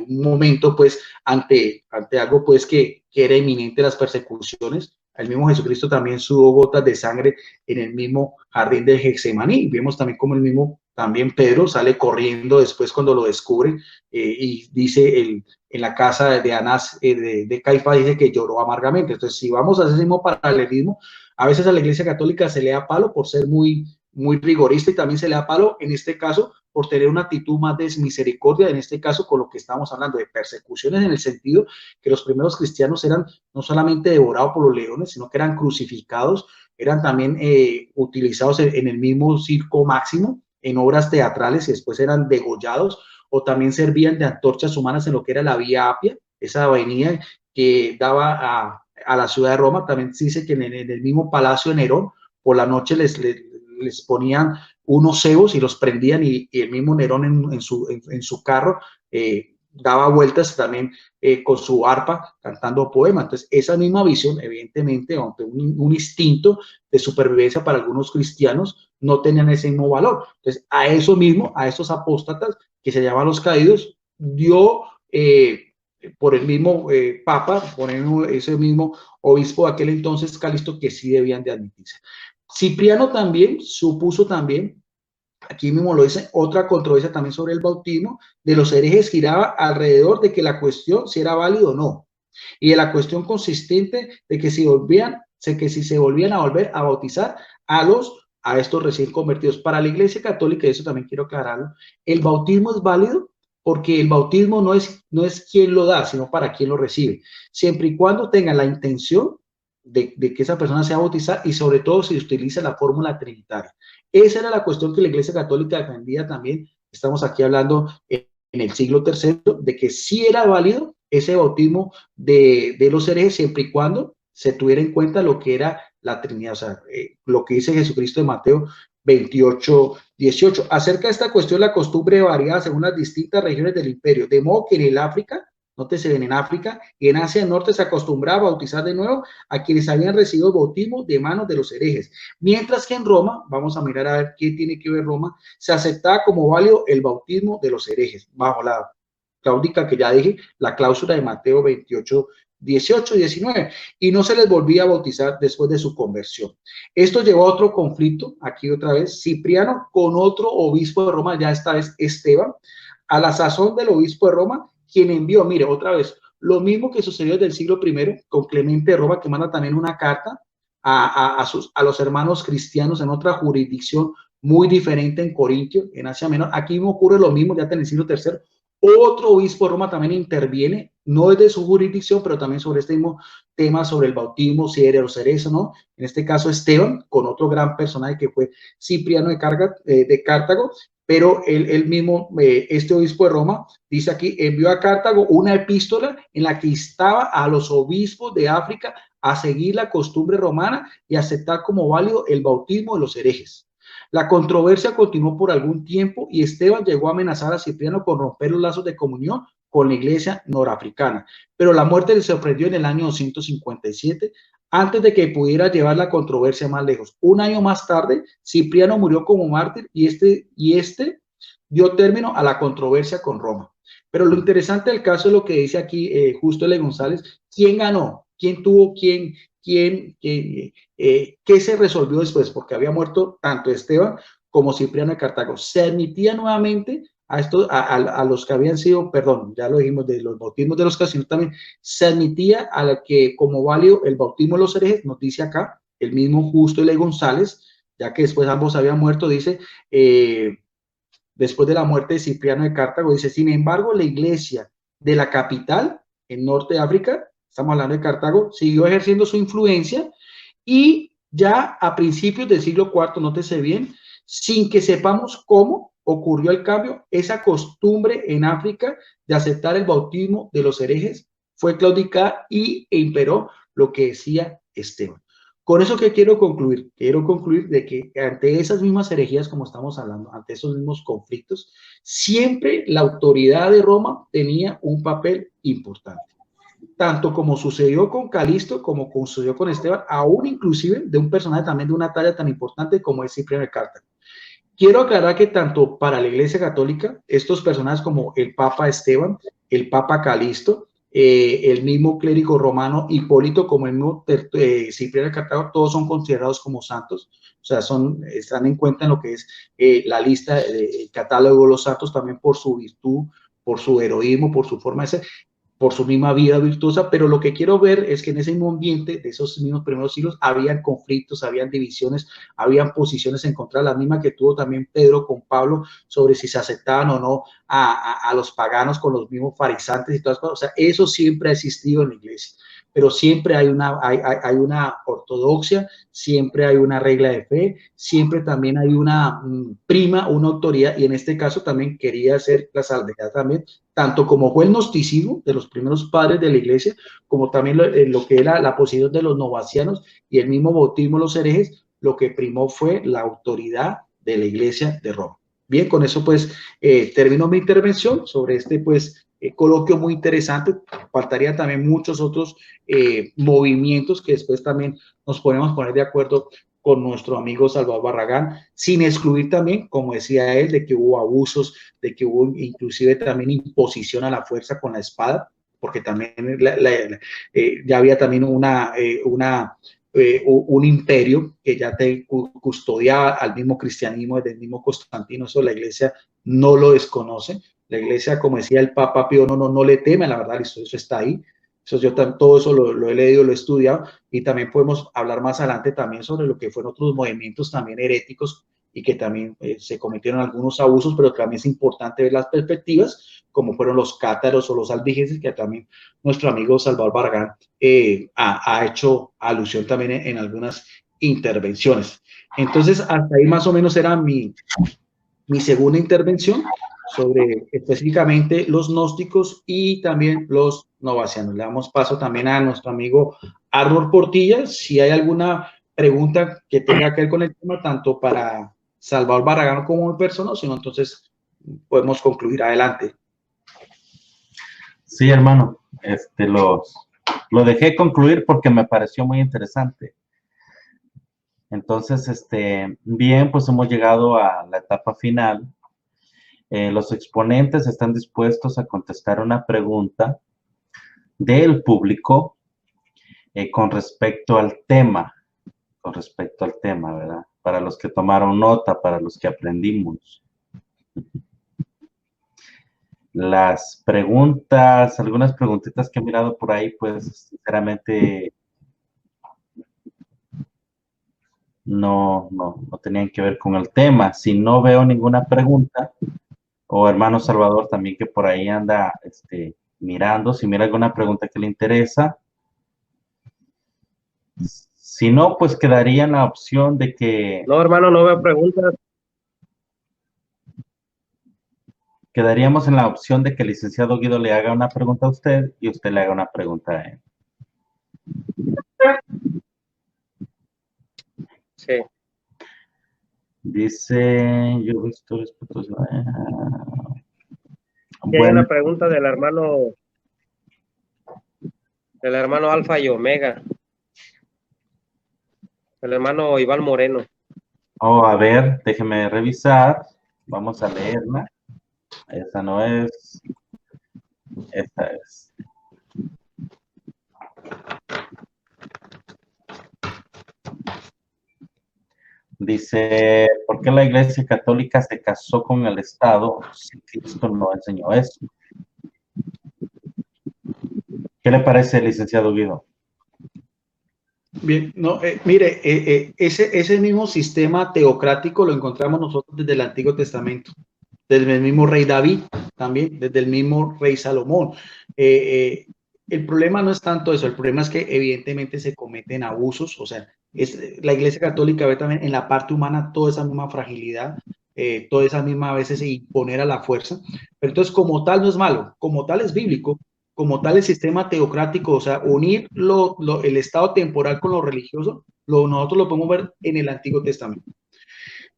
un momento pues ante algo pues que era inminente, las persecuciones. El mismo Jesucristo también sudó gotas de sangre en el mismo jardín de Getsemaní. Vemos también como el mismo, también Pedro sale corriendo después cuando lo descubren y dice en la casa de Anás, de Caifás, dice que lloró amargamente. Entonces, si vamos a ese mismo paralelismo, a veces a la Iglesia Católica se le da palo por ser muy rigorista y también se le da palo, en este caso, por tener una actitud más de misericordia, en este caso con lo que estamos hablando de persecuciones, en el sentido que los primeros cristianos eran no solamente devorados por los leones, sino que eran crucificados, eran también utilizados en el mismo circo máximo, en obras teatrales, y después eran degollados, o también servían de antorchas humanas en lo que era la Vía Apia, esa avenida que daba a la ciudad de Roma. También se dice que en el mismo Palacio de Nerón, por la noche les ponían unos cebos y los prendían, y el mismo Nerón en su carro daba vueltas también con su arpa cantando poemas. Entonces, esa misma visión, evidentemente, aunque un instinto de supervivencia para algunos cristianos, no tenían ese mismo valor. Entonces, a eso mismo, a estos apóstatas que se llaman los caídos, dio por el mismo papa, por ese mismo obispo de aquel entonces, Calixto, que sí debían de admitirse. Cipriano también supuso también, aquí mismo lo dice, otra controversia también sobre el bautismo de los herejes giraba alrededor de que la cuestión si era válido o no, y de la cuestión consistente de que si se volvían a volver a bautizar a estos recién convertidos. Para la Iglesia Católica, y eso también quiero aclararlo, el bautismo es válido porque el bautismo no es quien lo da, sino para quien lo recibe, siempre y cuando tenga la intención de que esa persona sea bautizada, y sobre todo si utiliza la fórmula trinitaria. Esa era la cuestión que la Iglesia Católica defendía también. Estamos aquí hablando en el siglo III, de que sí era válido ese bautismo de los herejes, siempre y cuando se tuviera en cuenta lo que era la Trinidad, o sea, lo que dice Jesucristo en Mateo 28:18. Acerca de esta cuestión, la costumbre variaba según las distintas regiones del imperio, de modo que en el África, nótese bien, en África y en Asia del Norte se acostumbraba a bautizar de nuevo a quienes habían recibido el bautismo de manos de los herejes, mientras que en Roma, vamos a mirar a ver qué tiene que ver Roma, se aceptaba como válido el bautismo de los herejes, bajo la cláusula que ya dije, la cláusula de Mateo 28:18 y 19, y no se les volvía a bautizar después de su conversión. Esto llevó a otro conflicto, aquí otra vez, Cipriano con otro obispo de Roma, ya esta vez Esteban, a la sazón del obispo de Roma, quien envió, mire, otra vez, lo mismo que sucedió desde el siglo I con Clemente de Roma, que manda también una carta a los hermanos cristianos en otra jurisdicción muy diferente en Corintio, en Asia Menor. Aquí mismo ocurre lo mismo, ya en el siglo III. Otro obispo de Roma también interviene, no es de su jurisdicción, pero también sobre este mismo tema, sobre el bautismo, si era o cerezo, ¿no? En este caso Esteban, con otro gran personaje que fue Cipriano de Cartago, pero él mismo, este obispo de Roma, dice aquí, envió a Cartago una epístola en la que instaba a los obispos de África a seguir la costumbre romana y aceptar como válido el bautismo de los herejes. La controversia continuó por algún tiempo y Esteban llegó a amenazar a Cipriano con romper los lazos de comunión con la iglesia norafricana, pero la muerte se ofreció en el año 257, antes de que pudiera llevar la controversia más lejos. Un año más tarde, Cipriano murió como mártir y este dio término a la controversia con Roma. Pero lo interesante del caso es lo que dice aquí Justo L. González. ¿Quién ganó? ¿Quién tuvo qué se resolvió después? Porque había muerto tanto Esteban como Cipriano de Cartago. Se admitía nuevamente a los que habían sido, perdón, ya lo dijimos, de los bautismos de los casinos también, se admitía a la que como válido el bautismo de los herejes, nos dice acá, el mismo Justo L. González, ya que después ambos habían muerto, dice, después de la muerte de Cipriano de Cartago, dice, sin embargo, la iglesia de la capital, en Norte de África, estamos hablando de Cartago, siguió ejerciendo su influencia y ya a principios del siglo IV, nótese bien, sin que sepamos cómo ocurrió el cambio, esa costumbre en África de aceptar el bautismo de los herejes fue claudicada e imperó lo que decía Esteban. Con eso que quiero concluir de que ante esas mismas herejías, como estamos hablando, ante esos mismos conflictos, siempre la autoridad de Roma tenía un papel importante. Tanto como sucedió con Calisto, como sucedió con Esteban, aún inclusive de un personaje también de una talla tan importante como es Cipriano de Cartago. Quiero aclarar que tanto para la Iglesia Católica, estos personajes como el Papa Esteban, el Papa Calisto, el mismo clérigo romano Hipólito, como el mismo Cipriano de Cartago, todos son considerados como santos, o sea, están en cuenta en lo que es la lista del catálogo de los santos, también por su virtud, por su heroísmo, por su forma de ser, por su misma vida virtuosa, pero lo que quiero ver es que en ese mismo ambiente de esos mismos primeros siglos habían conflictos, habían divisiones, habían posiciones encontradas, la misma que tuvo también Pedro con Pablo sobre si se aceptaban o no a los paganos con los mismos farisantes y todas las cosas. O sea, eso siempre ha existido en la iglesia, pero siempre hay una ortodoxia, siempre hay una regla de fe, siempre también hay una una autoridad, y en este caso también quería hacer la salvedad también, tanto como fue el gnosticismo de los primeros padres de la iglesia, como también lo que era la posición de los novacianos y el mismo bautismo de los herejes, lo que primó fue la autoridad de la iglesia de Roma. Bien, con eso pues termino mi intervención sobre este pues coloquio muy interesante. Faltaría también muchos otros movimientos que después también nos podemos poner de acuerdo con nuestro amigo Salvador Barragán, sin excluir también, como decía él, de que hubo abusos, de que hubo inclusive también imposición a la fuerza con la espada, porque también ya había también un imperio que ya te custodiaba al mismo cristianismo, desde el mismo Constantino. Eso la iglesia no lo desconoce. La iglesia, como decía el Papa Pío, no le teme, la verdad, eso está ahí. Todo eso lo he leído, lo he estudiado, y también podemos hablar más adelante también sobre lo que fueron otros movimientos también heréticos y que también se cometieron algunos abusos, pero también es importante ver las perspectivas, como fueron los cátaros o los albigenses, que también nuestro amigo Salvador Barragán ha hecho alusión también en algunas intervenciones. Entonces, hasta ahí más o menos era mi segunda intervención sobre específicamente los gnósticos y también los novacianos. Le damos paso también a nuestro amigo Arnold Portilla, si hay alguna pregunta que tenga que ver con el tema, tanto para Salvador Barragán como mi persona, sino entonces podemos concluir. Adelante. Sí, hermano, lo dejé concluir porque me pareció muy interesante. Entonces, bien, pues hemos llegado a la etapa final. Los exponentes están dispuestos a contestar una pregunta del público con respecto al tema, ¿verdad? Para los que tomaron nota, para los que aprendimos. Las preguntas, algunas preguntitas que he mirado por ahí, pues sinceramente no tenían que ver con el tema. Si no veo ninguna pregunta, o hermano Salvador también que por ahí anda mirando, si mira alguna pregunta que le interesa. Si no, pues quedaría en la opción de que... No, hermano, no veo preguntas. Quedaríamos en la opción de que el licenciado Guido le haga una pregunta a usted y usted le haga una pregunta a él. Sí. Dice, yo he visto Aquí hay Bueno, una pregunta del hermano Alfa y Omega, el hermano Iván Moreno. a ver, déjeme revisar. Vamos a leerla. Esa no es, esta es. Dice, ¿por qué la Iglesia Católica se casó con el Estado si Cristo no enseñó eso? ¿Qué le parece, licenciado Guido? Bien, no, mire, ese mismo sistema teocrático lo encontramos nosotros desde el Antiguo Testamento, desde el mismo rey David, también desde el mismo rey Salomón. Eh, el problema no es tanto eso, el problema es que evidentemente se cometen abusos, o sea, la Iglesia Católica ve también en la parte humana toda esa misma fragilidad, toda esa misma a veces imponer a la fuerza, pero entonces como tal no es malo, como tal es bíblico, como tal el sistema teocrático, o sea, unir el estado temporal con lo religioso, nosotros lo podemos ver en el Antiguo Testamento.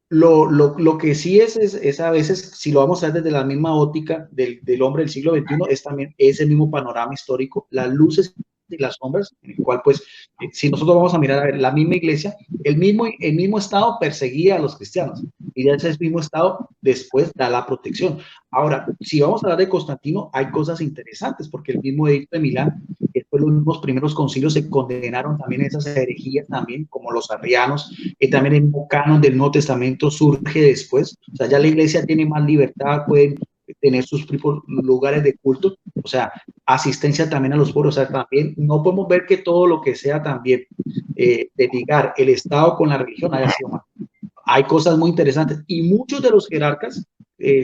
Lo que sí es a veces, si lo vamos a ver desde la misma óptica del hombre del siglo XXI, es también ese mismo panorama histórico, las luces y las sombras, en el cual, pues, si nosotros vamos a mirar a ver la misma iglesia, el mismo Estado perseguía a los cristianos y de ese mismo Estado después da la protección. Ahora, si vamos a hablar de Constantino, hay cosas interesantes, porque el mismo edicto de Milán, después los primeros concilios se condenaron también esas herejías también, como los arrianos, también el canon del Nuevo Testamento surge después, o sea, ya la iglesia tiene más libertad, pueden tener sus propios lugares de culto, o sea, asistencia también a los pueblos, o sea, también no podemos ver que todo lo que sea también de ligar el Estado con la religión haya sido mal. Hay cosas muy interesantes y muchos de los jerarcas,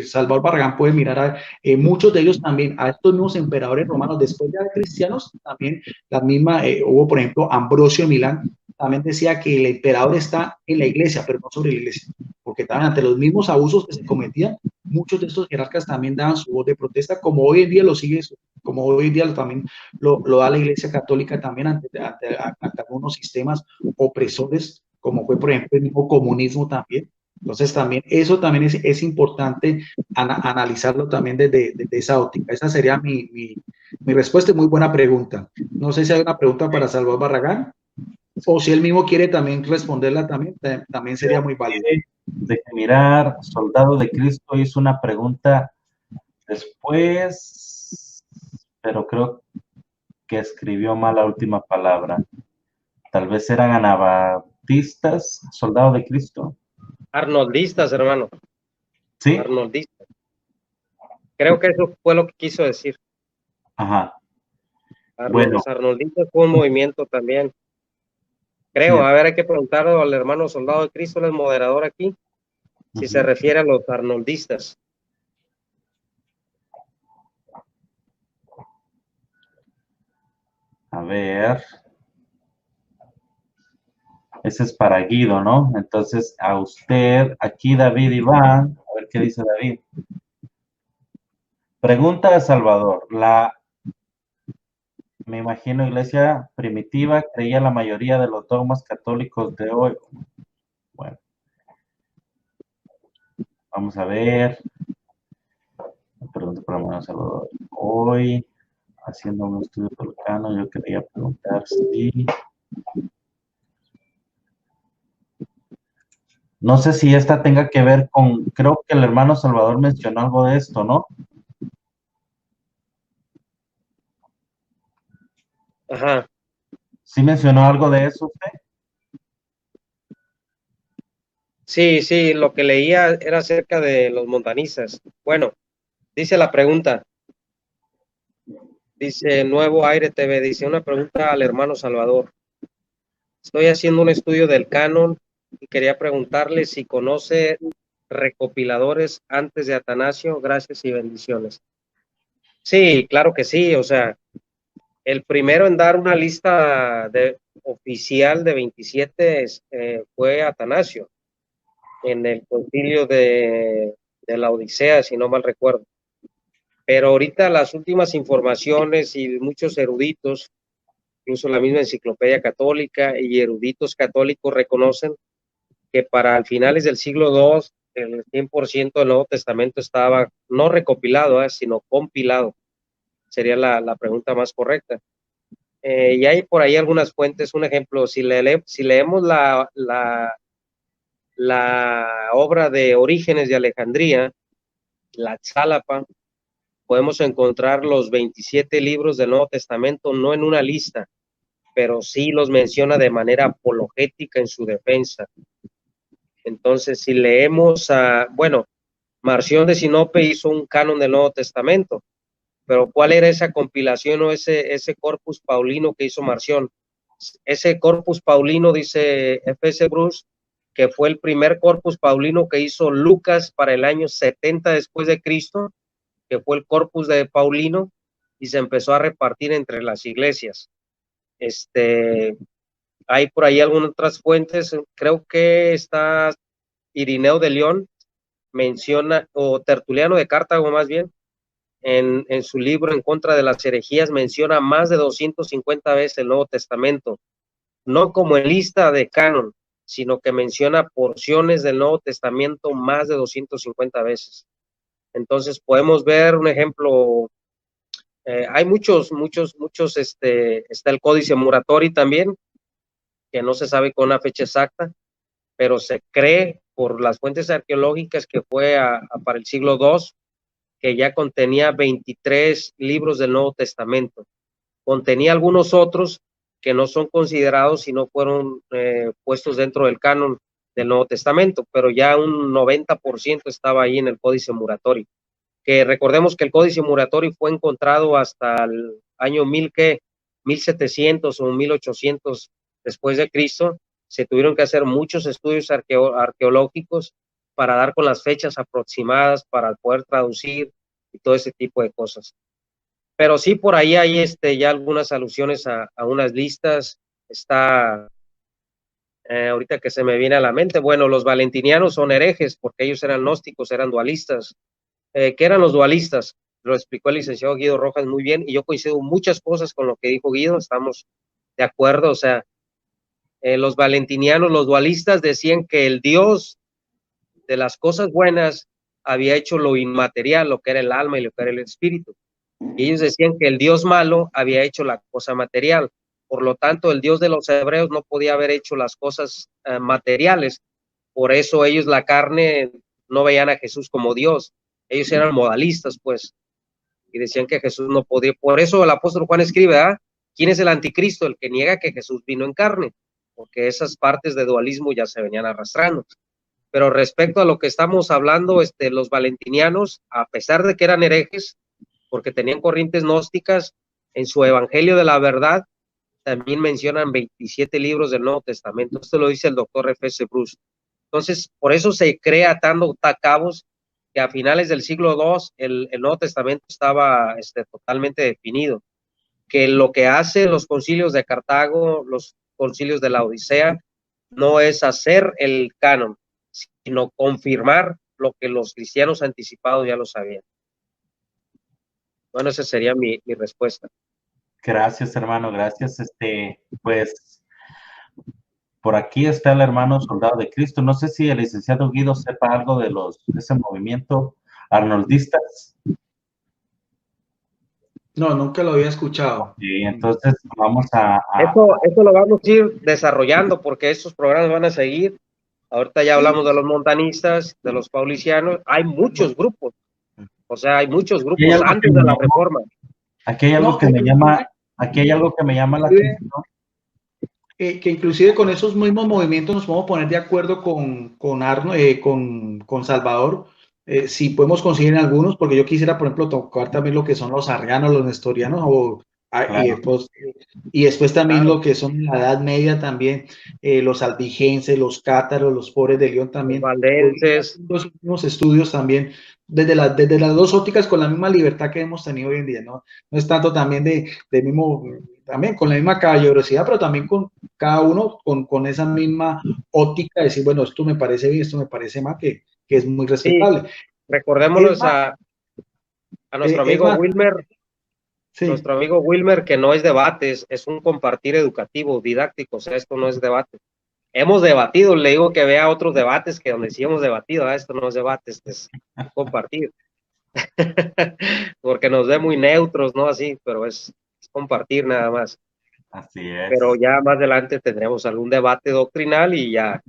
Salvador Barragán puede mirar a muchos de ellos también, a estos mismos emperadores romanos, después ya de cristianos, también la misma, hubo por ejemplo Ambrosio de Milán, también decía que el emperador está en la iglesia, pero no sobre la iglesia, porque también ante los mismos abusos que se cometían, muchos de estos jerarcas también daban su voz de protesta, como hoy en día lo sigue, como hoy en día también lo da la iglesia católica también ante algunos sistemas opresores, como fue por ejemplo el mismo comunismo también. Entonces también eso también es importante analizarlo también desde esa óptica. Esa sería mi respuesta. Muy buena pregunta. No sé si hay una pregunta para Salvador Barragán o si él mismo quiere también responderla también sería muy válido. Deje mirar, Soldado de Cristo hizo una pregunta después, pero creo que escribió mal la última palabra. Tal vez eran anabaptistas, Soldado de Cristo. Arnoldistas, hermano. ¿Sí? Arnoldistas. Creo que eso fue lo que quiso decir. Ajá. Bueno. Los arnoldistas fue un movimiento también. Creo, Sí. a ver, hay que preguntarle al hermano Soldado de Cristo, el moderador aquí, si se refiere a los arnoldistas. A ver. Ese es para Guido, ¿no? Entonces, a usted, aquí David Iván, a ver qué dice David. Pregunta de Salvador. Me imagino, iglesia primitiva creía la mayoría de los dogmas católicos de hoy. Bueno, vamos a ver. Pregunta para hermano Salvador. Hoy, haciendo un estudio tolcano, yo quería preguntar si... No sé si esta tenga que ver con... Creo que el hermano Salvador mencionó algo de esto, ¿no? Ajá. ¿Sí mencionó algo de eso usted? Sí, lo que leía era acerca de los montanistas. Bueno, dice la pregunta, dice Nuevo Aire TV, dice una pregunta al hermano Salvador. Estoy haciendo un estudio del canon y quería preguntarle si conoce recopiladores antes de Atanasio. Gracias y bendiciones. Sí, claro que sí, o sea, el primero en dar una lista oficial de 27 fue Atanasio, en el concilio de la Odisea, si no mal recuerdo. Pero ahorita las últimas informaciones y muchos eruditos, incluso la misma Enciclopedia Católica y eruditos católicos reconocen que para finales del siglo II el 100% del Nuevo Testamento estaba no recopilado, sino compilado. Sería la pregunta más correcta. Y hay por ahí algunas fuentes. Un ejemplo, si leemos la obra de Orígenes de Alejandría, la Tzálapa, podemos encontrar los 27 libros del Nuevo Testamento, no en una lista, pero sí los menciona de manera apologética en su defensa. Entonces, si leemos Marción de Sinope hizo un canon del Nuevo Testamento, pero ¿cuál era esa compilación o ese corpus paulino que hizo Marción? Ese corpus paulino, dice F.S. Bruce, que fue el primer corpus paulino que hizo Lucas para el año 70 después de Cristo, que fue el corpus de Paulino, y se empezó a repartir entre las iglesias. Hay por ahí algunas otras fuentes, creo que está Irineo de León, menciona, o Tertuliano de Cartago más bien, en su libro En contra de las herejías, menciona más de 250 veces el Nuevo Testamento, no como en lista de canon, sino que menciona porciones del Nuevo Testamento más de 250 veces. Entonces podemos ver un ejemplo, hay muchos, está el Códice Muratori también, que no se sabe con una fecha exacta, pero se cree por las fuentes arqueológicas que fue para el siglo II, que ya contenía 23 libros del Nuevo Testamento. Contenía algunos otros que no son considerados y no fueron puestos dentro del canon del Nuevo Testamento, pero ya un 90% estaba ahí en el Códice Muratori. Que recordemos que el Códice Muratori fue encontrado hasta el año 1700 o 1800 después de Cristo. Se tuvieron que hacer muchos estudios arqueológicos para dar con las fechas aproximadas, para poder traducir y todo ese tipo de cosas. Pero sí, por ahí hay ya algunas alusiones a unas listas. Está, ahorita que se me viene a la mente, bueno, los valentinianos son herejes porque ellos eran gnósticos, eran dualistas. ¿Qué eran los dualistas? Lo explicó el licenciado Guido Rojas muy bien, y yo coincido muchas cosas con lo que dijo Guido, estamos de acuerdo. O sea, los valentinianos, los dualistas decían que el Dios de las cosas buenas había hecho lo inmaterial, lo que era el alma y lo que era el espíritu. Y ellos decían que el Dios malo había hecho la cosa material. Por lo tanto, el Dios de los hebreos no podía haber hecho las cosas materiales. Por eso ellos, la carne, no veían a Jesús como Dios. Ellos eran modalistas, pues, y decían que Jesús no podía. Por eso el apóstol Juan escribe, ¿quién es el anticristo? El que niega que Jesús vino en carne, porque esas partes de dualismo ya se venían arrastrando. Pero respecto a lo que estamos hablando, los valentinianos, a pesar de que eran herejes, porque tenían corrientes gnósticas, en su Evangelio de la Verdad también mencionan 27 libros del Nuevo Testamento. Esto lo dice el doctor F.S. Bruce. Entonces, por eso se cree, atando cabos, que a finales del siglo II el Nuevo Testamento estaba totalmente definido, que lo que hacen los concilios de Cartago, los concilios de la Odisea, no es hacer el canon, sino confirmar lo que los cristianos anticipados ya lo sabían. Bueno, esa sería mi respuesta. Gracias, hermano, gracias. Pues, por aquí está el hermano Soldado de Cristo. No sé si el licenciado Guido sepa algo de ese movimiento arnoldistas. No, nunca lo había escuchado. Y entonces vamos a... Esto lo vamos a ir desarrollando porque estos programas van a seguir. Ahorita ya hablamos de los montanistas, de los paulicianos. Hay muchos grupos. O sea, hay muchos grupos antes de la Reforma. Aquí hay algo que me llama la atención. Que inclusive con esos mismos movimientos nos podemos poner de acuerdo con Salvador, si podemos conseguir algunos, porque yo quisiera, por ejemplo, tocar también lo que son los arrianos, los nestorianos, y después también lo que son la Edad Media también, los albigenses, los cátaros, los pobres de León también. Los valdenses. Los últimos estudios también, desde las dos ópticas, con la misma libertad que hemos tenido hoy en día, ¿no? No es tanto también también con la misma caballerosidad, pero también con cada uno con esa misma óptica, decir, bueno, esto me parece bien, esto me parece mal, que es muy respetable. Sí. Recordémoslos a nuestro amigo Wilmer. Sí. Nuestro amigo Wilmer, que no es debate, es un compartir educativo, didáctico, o sea, esto no es debate. hemos debatido, le digo que vea otros debates que donde sí hemos debatido, esto no es debate, esto es compartir, porque nos ve muy neutros, ¿no? Así, pero es compartir nada más. Así Pero es. ya más adelante tendremos algún debate doctrinal y ya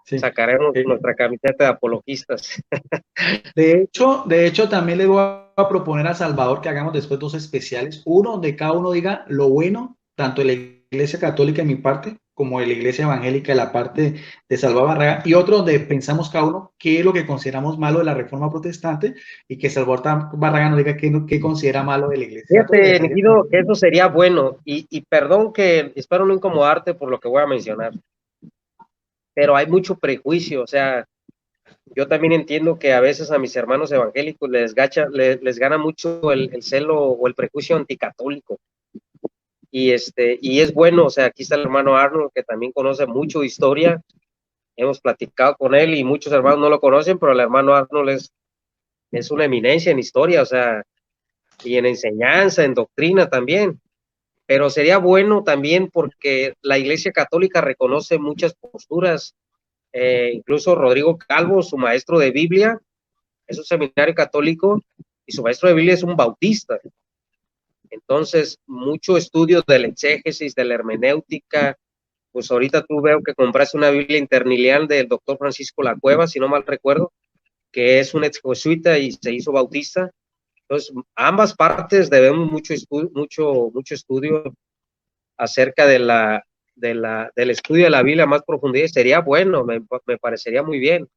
Sí. sacaremos nuestra camiseta de apologistas. De hecho, también le voy a proponer a Salvador que hagamos después dos especiales, uno donde cada uno diga lo bueno, tanto de la Iglesia Católica de mi parte, como de la Iglesia Evangélica de la parte de Salvador Barragán, y otro donde pensamos cada uno qué es lo que consideramos malo de la Reforma Protestante, y que Salvador Barragán nos diga qué considera malo de la Iglesia Católica. Fíjate, Nigido, que eso sería bueno, y perdón que espero no incomodarte por lo que voy a mencionar, pero hay mucho prejuicio, o sea, yo también entiendo que a veces a mis hermanos evangélicos les gana mucho el celo o el prejuicio anticatólico. Y es bueno, o sea, aquí está el hermano Arnold, que también conoce mucho de historia. Hemos platicado con él y muchos hermanos no lo conocen, pero el hermano Arnold es una eminencia en historia, o sea, y en enseñanza, en doctrina también. Pero sería bueno también porque la Iglesia Católica reconoce muchas posturas. Incluso Rodrigo Calvo, su maestro de Biblia, es un seminario católico y su maestro de Biblia es un bautista. Entonces, mucho estudio del exégesis, de la hermenéutica. Pues ahorita tú veo que compraste una Biblia interlineal del doctor Francisco La Cueva, si no mal recuerdo, que es un ex jesuita y se hizo bautista. Entonces, ambas partes debemos mucho estudio acerca del estudio de la Biblia a más profundidad. Sería bueno, me parecería muy bien.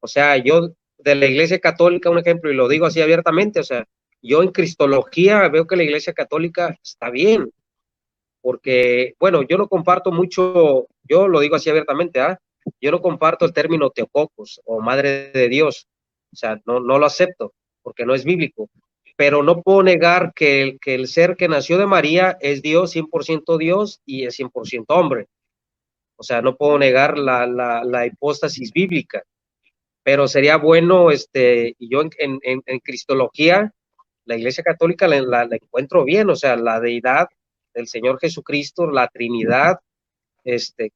O sea, yo de la Iglesia Católica, un ejemplo, y lo digo así abiertamente, o sea, yo en Cristología veo que la Iglesia Católica está bien, porque, bueno, yo no comparto mucho, yo lo digo así abiertamente, yo no comparto el término Teococos o Madre de Dios, o sea, no lo acepto, porque no es bíblico, pero no puedo negar que el ser que nació de María es Dios, 100% Dios y es 100% hombre, o sea, no puedo negar la hipóstasis bíblica, pero sería bueno, y yo en Cristología, la Iglesia Católica la encuentro bien, o sea, la deidad del Señor Jesucristo, la Trinidad,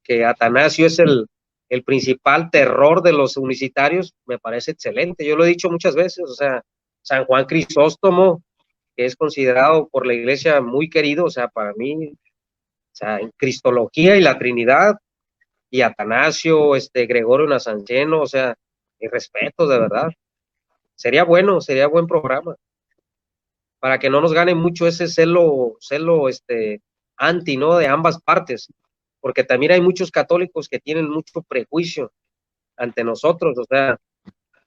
que Atanasio es el principal terror de los unicitarios, me parece excelente. Yo lo he dicho muchas veces, o sea, San Juan Crisóstomo, que es considerado por la Iglesia muy querido, o sea, para mí, o sea, en Cristología y la Trinidad, y Atanasio, Gregorio Nazanceno, o sea, y respeto, de verdad. Sería buen programa, para que no nos gane mucho ese celo, anti, ¿no? De ambas partes, porque también hay muchos católicos que tienen mucho prejuicio ante nosotros, o sea,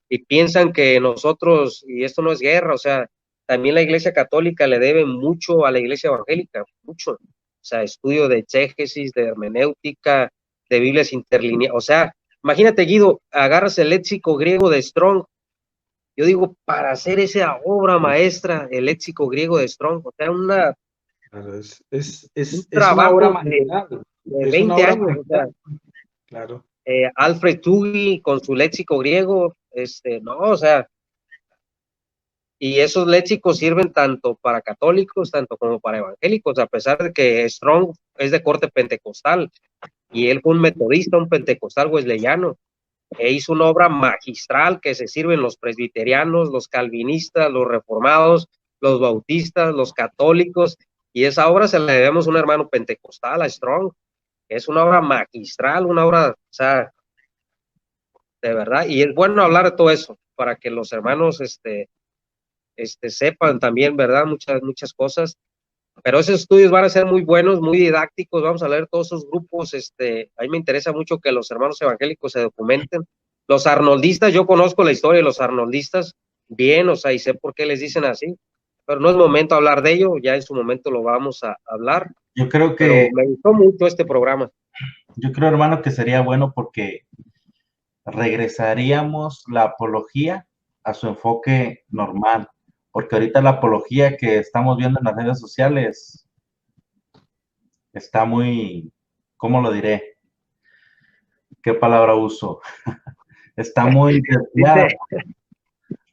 y piensan que nosotros, y esto no es guerra, o sea, también la Iglesia Católica le debe mucho a la Iglesia Evangélica, mucho, o sea, estudio de exégesis, de hermenéutica, de Biblias interlineales, o sea, imagínate, Guido, agarras el léxico griego de Strong. Yo digo, para hacer esa obra maestra, el léxico griego de Strong, o sea, Claro, un es una obra trabajo magistral. de Es una 20 obra años, o sea, magistral. Claro. Alfred Tuggy con su léxico griego, no, o sea, y esos léxicos sirven tanto para católicos, tanto como para evangélicos, a pesar de que Strong es de corte pentecostal, y él fue un metodista, un pentecostal wesleyano, e hizo una obra magistral que se sirven los presbiterianos, los calvinistas, los reformados, los bautistas, los católicos, y esa obra se la debemos a un hermano pentecostal, a Strong. Es una obra magistral, una obra, o sea, de verdad, y es bueno hablar de todo eso, para que los hermanos, sepan también, ¿verdad? Muchas cosas, pero esos estudios van a ser muy buenos, muy didácticos, vamos a leer todos esos grupos, a mí me interesa mucho que los hermanos evangélicos se documenten. Los arnoldistas, yo conozco la historia de los arnoldistas bien, o sea, y sé por qué les dicen así, pero no es momento de hablar de ello, ya en su momento lo vamos a hablar, Yo creo pero que, me gustó mucho este programa. yo creo, hermano, que sería bueno porque regresaríamos la apología a su enfoque normal, porque ahorita la apología que estamos viendo en las redes sociales está muy, ¿cómo lo diré? ¿Qué palabra uso? Está muy desviada.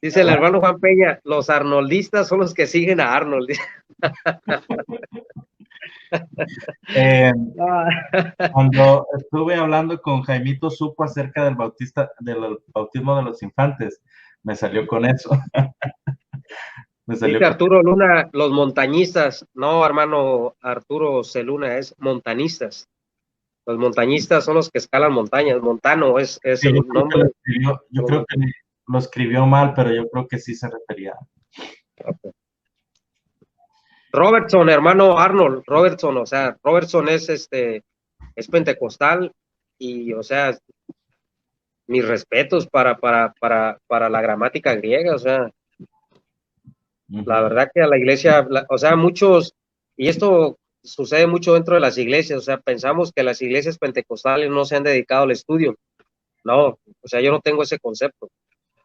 Dice el hermano Juan Peña, los arnoldistas son los que siguen a Arnold. Cuando estuve hablando con Jaimito Supo acerca del bautismo de los infantes, me salió con eso. Me salió Dice Arturo Luna, los montañistas. No, hermano Arturo Celuna, es montañistas. Los montañistas son los que escalan montañas. Montano es Sí, el nombre. yo creo que lo escribió mal, pero yo creo que sí se refería. Robertson, hermano Arnold, Robertson, o sea, Robertson es pentecostal y, o sea, mis respetos para la gramática griega, o sea, la verdad que a la iglesia, o sea, muchos, y esto sucede mucho dentro de las iglesias, o sea, pensamos que las iglesias pentecostales no se han dedicado al estudio. No, o sea, yo no tengo ese concepto.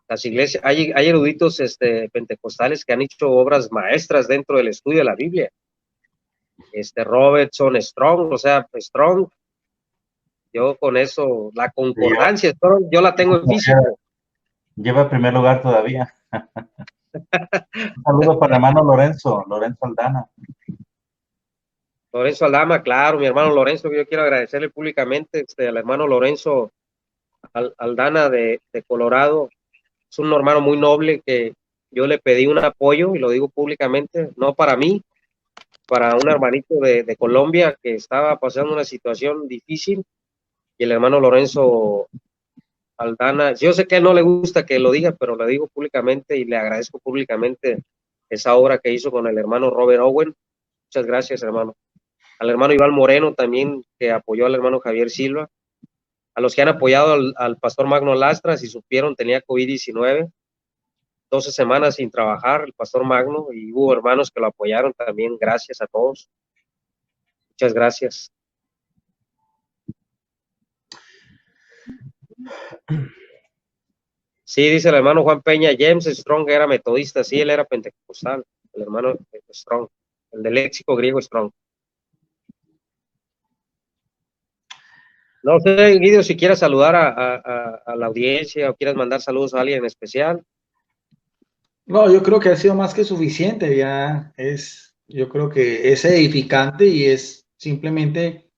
Las iglesias, hay eruditos pentecostales que han hecho obras maestras dentro del estudio de la Biblia. Robertson, Strong, o sea, Strong, yo con eso, la concordancia, Strong, yo la tengo en físico. Lleva primer lugar todavía. Un saludo para el hermano Lorenzo Aldana. Lorenzo Aldama, claro, mi hermano Lorenzo, yo quiero agradecerle públicamente al hermano Lorenzo Aldana de Colorado. Es un hermano muy noble que yo le pedí un apoyo, y lo digo públicamente, no para mí, para un hermanito de Colombia que estaba pasando una situación difícil, y el hermano Lorenzo Aldana, yo sé que a él no le gusta que lo diga, pero lo digo públicamente y le agradezco públicamente esa obra que hizo con el hermano Robert Owen. Muchas gracias, hermano. Al hermano Iván Moreno también, que apoyó al hermano Javier Silva. A los que han apoyado al pastor Magno Lastra, si supieron, tenía COVID-19, 12 semanas sin trabajar el pastor Magno, y hubo hermanos que lo apoyaron también. Gracias a todos. Muchas gracias. Sí, dice el hermano Juan Peña, James Strong era metodista, sí, él era pentecostal, el hermano Strong, el del léxico griego Strong. No sé, Guido, si quieres saludar a la audiencia o quieres mandar saludos a alguien en especial. No, yo creo que ha sido más que suficiente, yo creo que es edificante y es simplemente,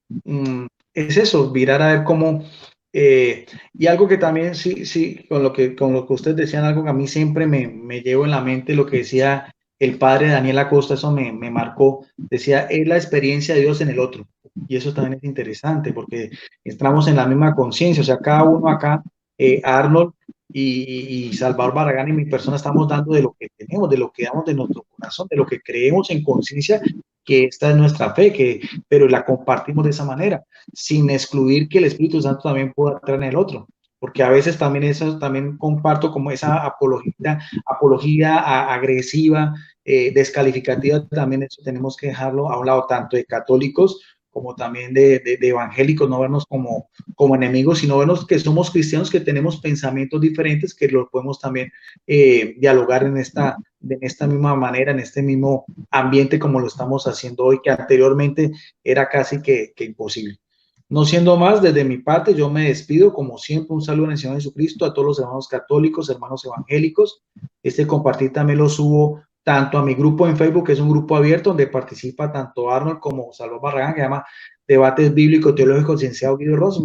es eso, mirar a ver cómo, y algo que también, sí, con lo que ustedes decían, algo que a mí siempre me llevo en la mente, lo que decía el padre Daniel Acosta, eso me marcó, decía, es la experiencia de Dios en el otro, y eso también es interesante, porque entramos en la misma conciencia, o sea, cada uno acá, Arnold, y Salvador Barragán y mi persona estamos dando de lo que tenemos, de lo que damos de nuestro corazón, de lo que creemos en conciencia, que esta es nuestra fe, pero la compartimos de esa manera, sin excluir que el Espíritu Santo también pueda entrar en el otro, porque a veces también eso también comparto como esa apología agresiva, descalificativa, también eso tenemos que dejarlo a un lado, tanto de católicos como también de evangélicos, no vernos como enemigos, sino vernos que somos cristianos, que tenemos pensamientos diferentes, que lo podemos también dialogar en esta misma manera, en este mismo ambiente como lo estamos haciendo hoy, que anteriormente era casi que imposible. No siendo más, desde mi parte, yo me despido, como siempre, un saludo en el Señor Jesucristo a todos los hermanos católicos, hermanos evangélicos. Compartir también lo subo tanto a mi grupo en Facebook, que es un grupo abierto donde participa tanto Arnold como Salvador Barragán, que se llama Debates Bíblico Teológico Licenciado Guido Rojas,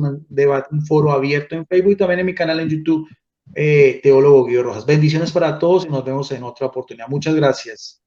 un foro abierto en Facebook, y también en mi canal en YouTube, Teólogo Guido Rojas. Bendiciones para todos y nos vemos en otra oportunidad. Muchas gracias.